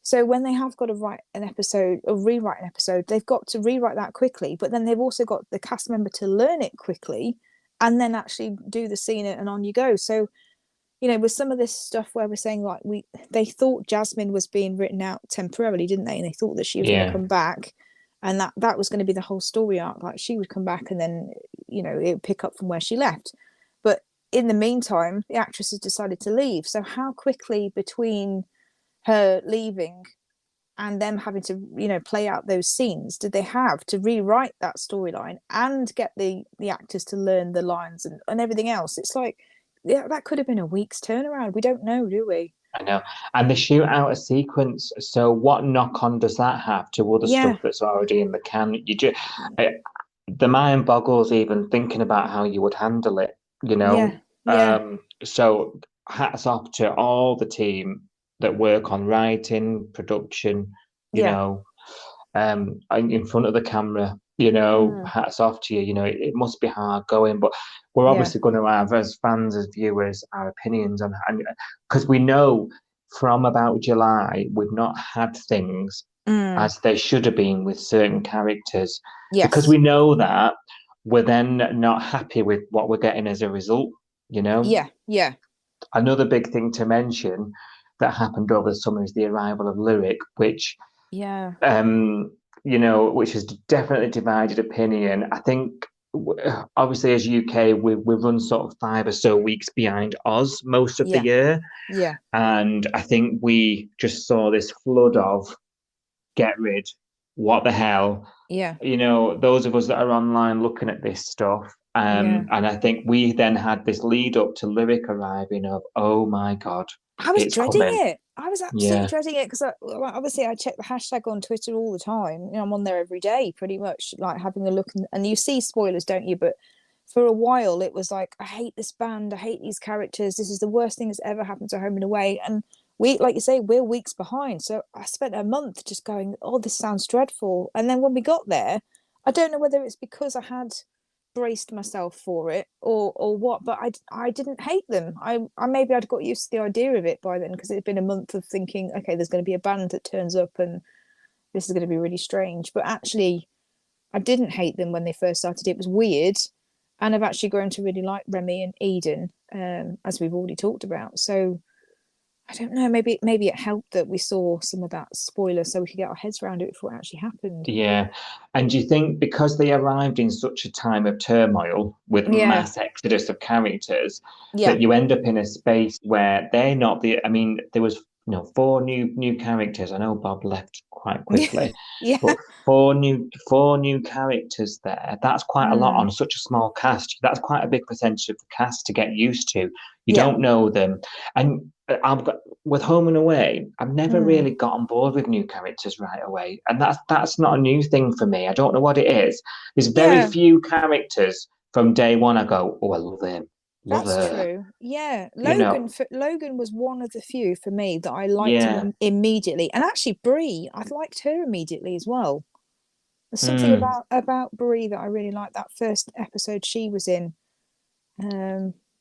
So when they have got to write an episode or rewrite an episode, they've got to rewrite that quickly. But then they've also got the cast member to learn it quickly and then actually do the scene and on you go. So, you know, with some of this stuff where we're saying, like, they thought Jasmine was being written out temporarily, didn't they? And they thought that she was going to come back, and that was going to be the whole story arc. Like, she would come back and then, you know, it would pick up from where she left. But in the meantime, the actress has decided to leave. So how quickly between her leaving and them having to, you know, play out those scenes did they have to rewrite that storyline and get the actors to learn the lines and everything else? It's like, that could have been a week's turnaround. We don't know, do we? I know. And they shoot out a sequence. So what knock-on does that have to other stuff that's already in the can? The mind boggles even thinking about how you would handle it, you know? So hats off to all the team that work on writing, production, you know, in front of the camera. You know, hats off to you. You know, it must be hard going, but we're obviously going to have, as fans, as viewers, our opinions on, and because we know from about July we've not had things as they should have been with certain characters. Because we know that we're then not happy with what we're getting as a result. You know. Another big thing to mention that happened over the summer is the arrival of Lyric, which you know, which has definitely divided opinion. I think, obviously, as UK, we run sort of 5 or so weeks behind Oz most of the year. And I think we just saw this flood of get rid, what the hell? You know, those of us that are online looking at this stuff. And I think we then had this lead up to Lyric arriving of, oh my God. I was dreading it. I was absolutely dreading it because obviously I check the hashtag on Twitter all the time. You know, I'm on there every day pretty much, like having a look, and you see spoilers, don't you? But for a while it was like, I hate this band, I hate these characters, this is the worst thing that's ever happened to Home and Away. And we, like you say, we're weeks behind. So I spent a month just going, oh, this sounds dreadful. And then when we got there, I don't know whether it's because I had braced myself for it or what, but I didn't hate them. I maybe I'd got used to the idea of it by then, because it'd been a month of thinking, okay, there's going to be a band that turns up and this is going to be really strange. But actually, I didn't hate them when they first started. It was weird. And I've actually grown to really like Remy and Eden, as we've already talked about. So I don't know, maybe it helped that we saw some of that spoiler so we could get our heads around it before it actually happened. Yeah. And do you think because they arrived in such a time of turmoil with mass exodus of characters, that you end up in a space where they're not there was 4 new characters. I know Bob left quite quickly. But 4 new characters there. That's quite a lot on such a small cast. That's quite a big percentage of the cast to get used to. You don't know them. And with Home and Away, I've never really got on board with new characters right away. And that's not a new thing for me. I don't know what it is. There's very few characters from day one I go, oh, I love him. That's true. Yeah. Logan was one of the few for me that I liked immediately. And actually Brie, I liked her immediately as well. There's something about Brie that I really liked, that first episode she was in.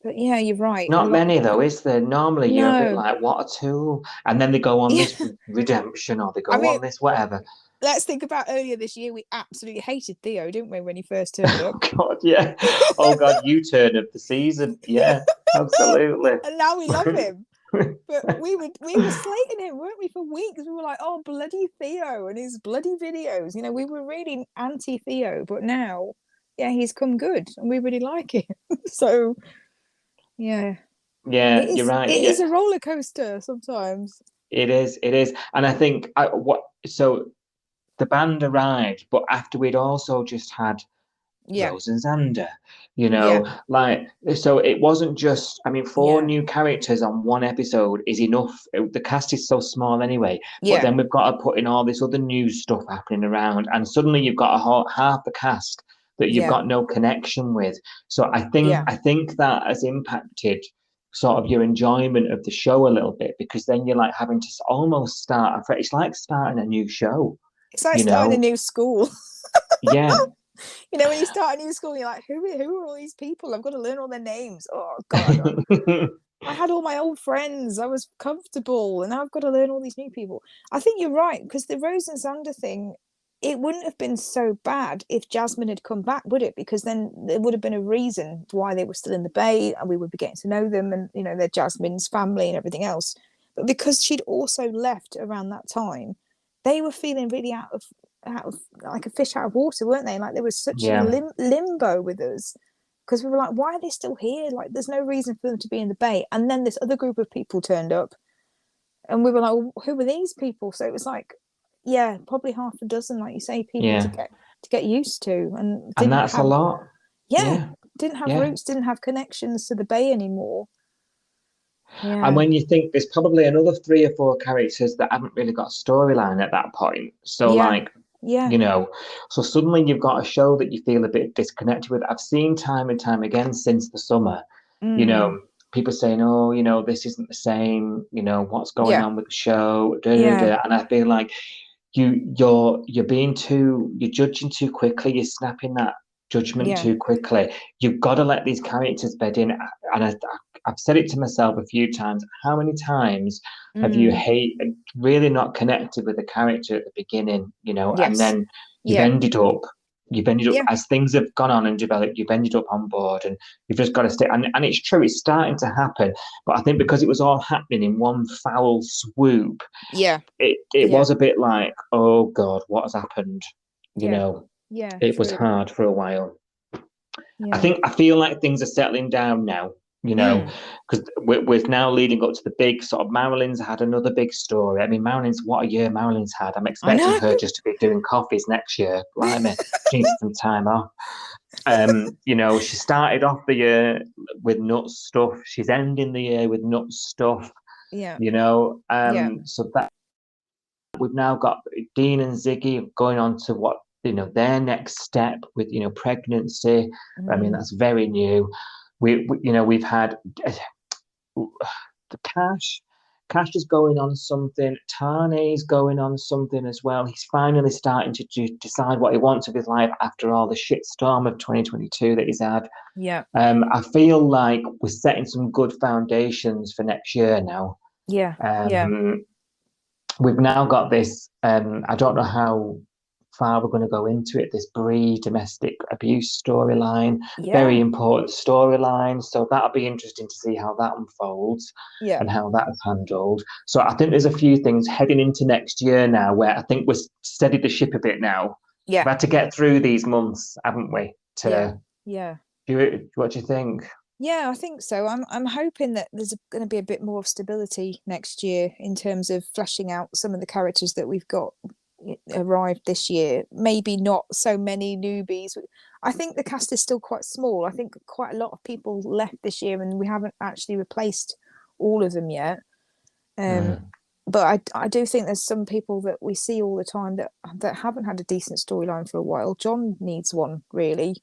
But yeah, you're right. Not many though, is there? Normally you're a bit like, what a tool. And then they go on this redemption, or they go on this whatever. Let's think about earlier this year. We absolutely hated Theo, didn't we, when he first turned up? Oh God, yeah. Oh God, U-turn of the season. Yeah, absolutely. And now we love him. But we were slating him, weren't we, for weeks? We were like, oh, bloody Theo and his bloody videos. We were really anti-Theo, but now, he's come good and we really like him. So, yeah. Yeah, you're right. It is a roller coaster sometimes. It is. And I think the band arrived, but after we'd also just had Rose and Xander, so it wasn't just, 4 new characters on one episode is enough. The cast is so small anyway, but then we've got to put in all this other new stuff happening around, and suddenly you've got half the cast that you've got no connection with. So I think that has impacted sort of your enjoyment of the show a little bit, because then you're like having to almost start afresh. It's like starting a new show. It's like starting a new school. Yeah. When you start a new school, you're like, who are all these people? I've got to learn all their names. Oh, God. I had all my old friends. I was comfortable. And now I've got to learn all these new people. I think you're right, because the Rose and Xander thing, it wouldn't have been so bad if Jasmine had come back, would it? Because then there would have been a reason why they were still in the Bay, and we would be getting to know them, and, they're Jasmine's family and everything else. But because she'd also left around that time, they were feeling really out of like a fish out of water, weren't they? Like there was such a limbo with us, because we were like, why are they still here? Like there's no reason for them to be in the Bay. And then this other group of people turned up, and we were like, well, who are these people? So it was like, probably half a dozen, like you say, people to get used to, and that's a lot. Didn't have roots, didn't have connections to the Bay anymore. Yeah. And when you think there's probably another 3 or 4 characters that haven't really got a storyline at that point. So so suddenly you've got a show that you feel a bit disconnected with. I've seen time and time again since the summer, people saying, oh, this isn't the same, what's going on with the show, and I feel like you're judging too quickly, you're snapping that judgment too quickly. You've got to let these characters bed in. And I've said it to myself a few times. How many times have you really not connected with a character at the beginning, and then you've ended up as things have gone on and developed, you've ended up on board, and you've just got to stay. And it's true, it's starting to happen. But I think because it was all happening in one foul swoop, it was a bit like, oh God, what has happened? It was hard for a while. I feel like things are settling down now, because we're now leading up to the big sort of Marilyn's had another big story. What a year Marilyn's had. I'm expecting her just to be doing coffees next year. Blimey, she needs some time off. She started off the year with nuts stuff. She's ending the year with nuts stuff. So that we've now got Dean and Ziggy going on to what their next step with, pregnancy. I mean, that's very new. We've had the Cash is going on something. Tane's going on something as well. He's finally starting to decide what he wants of his life after all the shitstorm of 2022 that he's had. Yeah. I feel like we're setting some good foundations for next year now. Yeah. We've now got this. I don't know how far we're going to go into it. This Bree domestic abuse storyline, very important storyline. So that'll be interesting to see how that unfolds and how that's handled. So I think there's a few things heading into next year now where I think we've steadied the ship a bit now. Yeah, we've had to get through these months, haven't we? What do you think? Yeah, I think so. I'm hoping that there's going to be a bit more of stability next year in terms of fleshing out some of the characters that we've got arrived this year. Maybe not so many newbies. I think the cast is still quite small. I think quite a lot of people left this year and we haven't actually replaced all of them yet. But I do think there's some people that we see all the time that haven't had a decent storyline for a while. John needs one, really.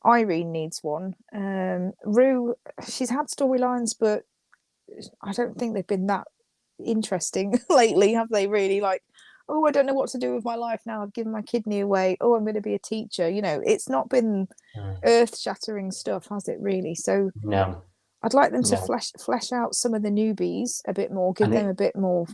Irene needs one. Rue, she's had storylines, but I don't think they've been that interesting lately, have they? Really, like, oh, I don't know what to do with my life now. I've given my kidney away. Oh, I'm going to be a teacher. It's not been earth-shattering stuff, has it? Really? So no. I'd like them to flesh out some of the newbies a bit more, give them a bit more,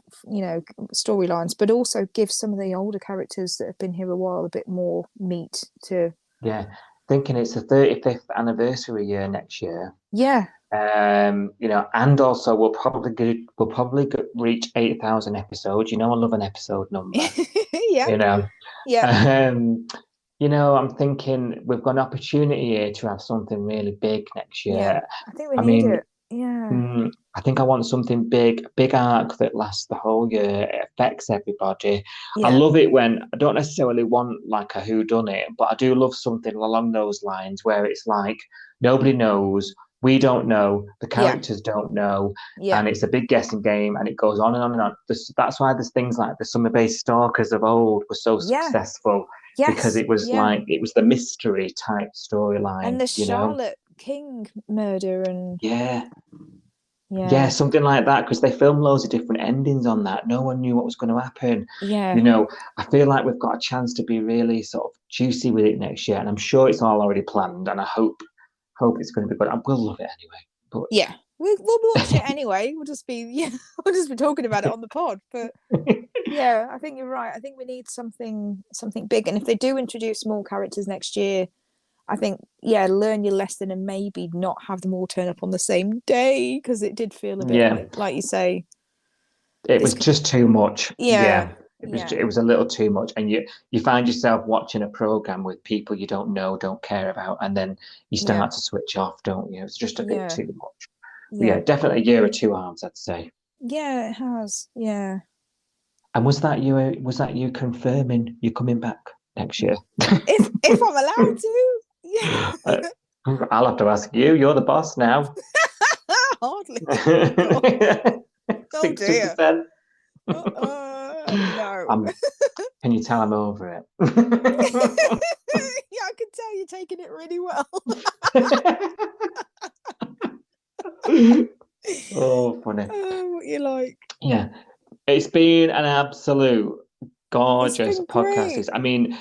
storylines, but also give some of the older characters that have been here a while a bit more meat to. Yeah. Thinking it's the 35th anniversary year next year. Yeah. And also we'll probably reach 8,000 episodes. I love an episode number. Yeah. Yeah. I'm thinking we've got an opportunity here to have something really big next year. Yeah. I think we need it. Yeah. I think I want something big arc that lasts the whole year. It affects everybody. Yeah. I love it when I don't necessarily want like a whodunit, but I do love something along those lines where it's like nobody knows, we don't know, the characters don't know, and it's a big guessing game, and it goes on and on and on. That's why there's things like the Summer-Based Stalkers of old were so successful. Yes. Because it was like it was the mystery type storyline, and the Charlotte King murder, and something like that. Because they filmed loads of different endings on that. No one knew what was going to happen. Yeah, I feel like we've got a chance to be really sort of juicy with it next year, and I'm sure it's all already planned. And I hope it's going to be good. I will love it anyway. But yeah, we'll watch it anyway. We'll just be talking about it on the pod, but. Yeah, I think you're right. I think we need something big. And if they do introduce more characters next year, I think, learn your lesson and maybe not have them all turn up on the same day, because it did feel a bit like you say. It was just too much. Yeah. It was a little too much. And you find yourself watching a program with people you don't know, don't care about, and then you start to switch off, don't you? It's just a bit too much. Yeah, definitely a year or two arms, I'd say. Yeah, it has. Yeah. And was that you confirming you're coming back next year? if I'm allowed to, yeah. I'll have to ask you. You're the boss now. Hardly. 60%. No. Can you tell I'm over it? Yeah, I can tell you're taking it really well. Oh, funny. What you like? Yeah. It's been an absolute gorgeous podcast. I mean,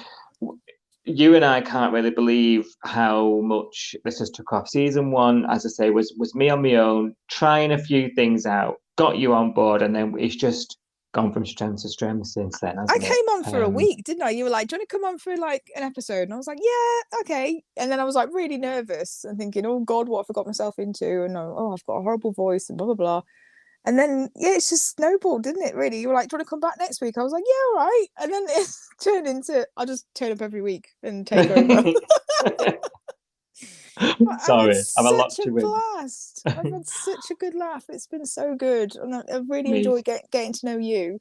you and I can't really believe how much this has took off. Season 1, as I say, was me on my own, trying a few things out, got you on board, and then it's just gone from strength to strength since then. I came on for a week, didn't I? You were like, do you want to come on for like an episode? And I was like, yeah, okay. And then I was like really nervous and thinking, oh God, what have I got myself into? And I've got a horrible voice and blah, blah, blah. And then, it's just snowballed, didn't it, really? You were like, do you want to come back next week? I was like, yeah, all right. And then it turned into, I'll just turn up every week and take over. Sorry, I've had a lot to win. Blast. I've had such a good laugh. It's been so good. And I've really enjoyed getting to know you.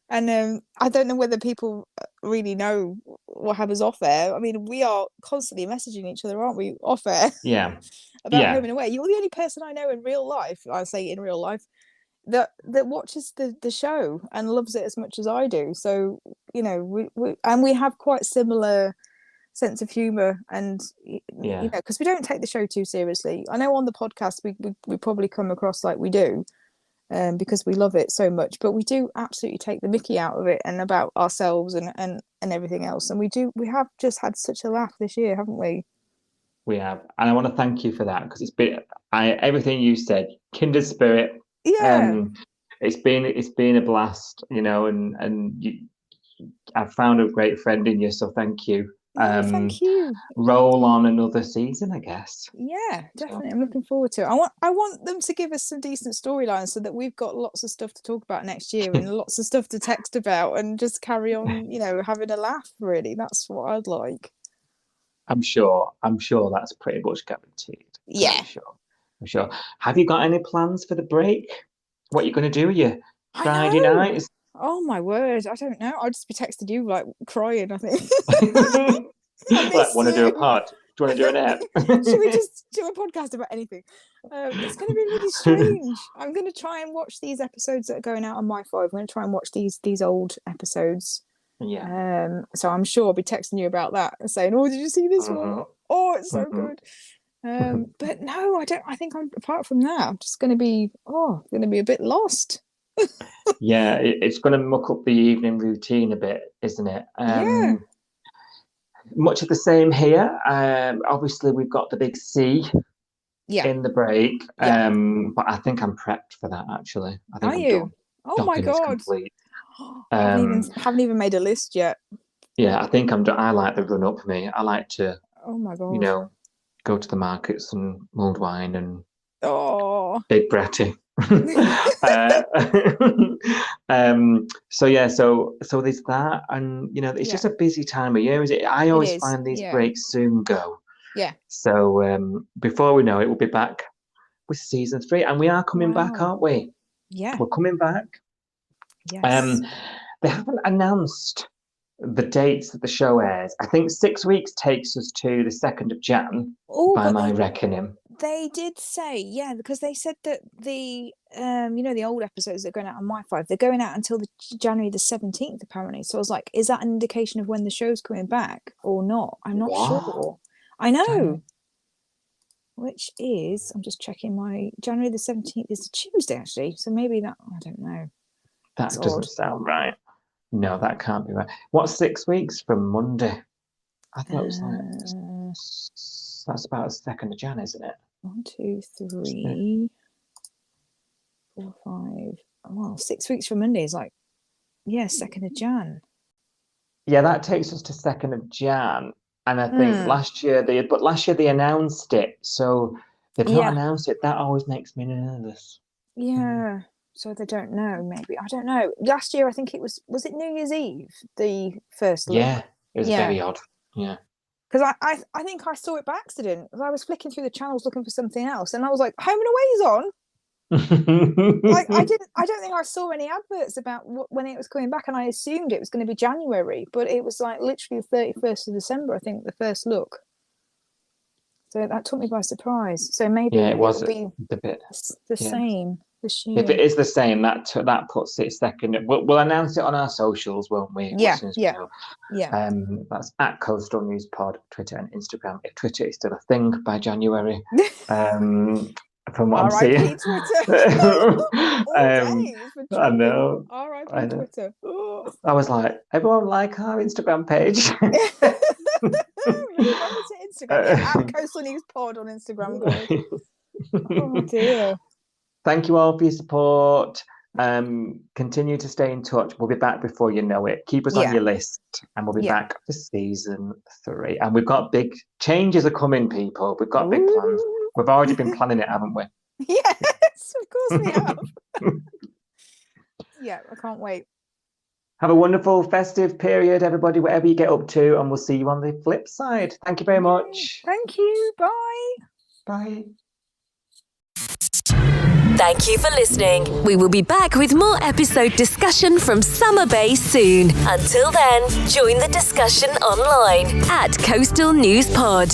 And I don't know whether people really know what happens off air. I mean, we are constantly messaging each other, aren't we, off air? Yeah. About Home and Away. You're the only person I know in real life, I say in real life, that watches the show and loves it as much as I do. So, you know, we have quite similar sense of humor, and you know, because we don't take the show too seriously. I know on the podcast we probably come across like we do, because we love it so much, but we do absolutely take the mickey out of it and about ourselves and everything else. And we have just had such a laugh this year, haven't we? We have, and I want to thank you for that, because it's been everything you said, kindred spirit. Yeah, it's been a blast, you know, and I've found a great friend in you, so thank you. Thank you. Roll on another season, I guess. Yeah, definitely. I'm looking forward to it. I want them to give us some decent storylines so that we've got lots of stuff to talk about next year and lots of stuff to text about and just carry on, you know, having a laugh. Really, that's what I'd like. I'm sure that's pretty much guaranteed. Yeah, I'm sure. Have you got any plans for the break? What are you going to do? Your Friday nights? Oh my word, I don't know. I'll just be texting you like crying, I think. Like, want to do a pod? Do you want to do an app? Should we just do a podcast about anything? It's going to be really strange. I'm going to try and watch these episodes that are going out on My 5. I'm going to try and watch these old episodes. Yeah. So I'm sure I'll be texting you about that and saying, "Oh, did you see this one? Oh, it's so good." But no, I don't. I think apart from that, I'm just going to be a bit lost. Yeah, it's going to muck up the evening routine a bit, isn't it? Yeah. Much of the same here. Obviously, we've got the big C in the break, but I think I'm prepped for that, actually. I think Are you? Done. Oh my God. I haven't even made a list yet. Yeah, I think I'm done. I like the run up for me. I like to, oh my God, you know, go to the markets and mulled wine and big bratty. So there's that, and you know, it's just a busy time of year, is it? I always find these breaks soon go. Yeah. So before we know it, we'll be back with season 3, and we are coming back, aren't we? Yeah, we're coming back. Yes. They haven't announced the dates that the show airs. I think 6 weeks takes us to the 2nd of Jan, by my reckoning. They did say, because they said that the the old episodes that are going out on My 5, they're going out until January the 17th, apparently. So I was like, is that an indication of when the show's coming back or not? I'm not sure. I know. Which is, I'm just checking my January the 17th is a Tuesday, actually. So maybe that, I don't know. That doesn't sound right. No, that can't be right. What's 6 weeks from Monday? I thought it was like, that's about the 2nd of Jan, isn't it? 1, 2, 3, 4, 5. Well, 6 weeks from Monday is like, 2nd of Jan. Yeah, that takes us to 2nd of Jan. And I think last year they announced it. So they've not announced it. That always makes me nervous. Yeah. So they don't know, maybe. I don't know. Last year, I think was it New Year's Eve, the first look? Yeah, it was very odd. Yeah. Because I think I saw it by accident. I was flicking through the channels looking for something else, and I was like, Home and Away is on. Like I don't think I saw any adverts about when it was coming back, and I assumed it was going to be January, but it was like literally the 31st of December, I think, the first look. So that took me by surprise. So maybe it was be a bit the same. If it is the same, that puts it 2nd. We'll announce it on our socials, won't we? Yeah. That's at Coastal News Pod, Twitter and Instagram. If Twitter is still a thing by January, from what I'm seeing. Twitter. I know. R.I.P. Twitter. I was like, everyone like our Instagram page. Instagram, at Coastal News Pod on Instagram, guys. Oh dear. Thank you all for your support. Continue to stay in touch. We'll be back before you know it. Keep us on your list, and we'll be back for season 3. And we've got big changes are coming, people. We've got big plans. We've already been planning it, haven't we? Yes, of course we have. Yeah, I can't wait. Have a wonderful festive period, everybody, whatever you get up to, and we'll see you on the flip side. Thank you very much. Thank you. Bye. Bye. Thank you for listening. We will be back with more episode discussion from Summer Bay soon. Until then, join the discussion online at Coastal News Pod.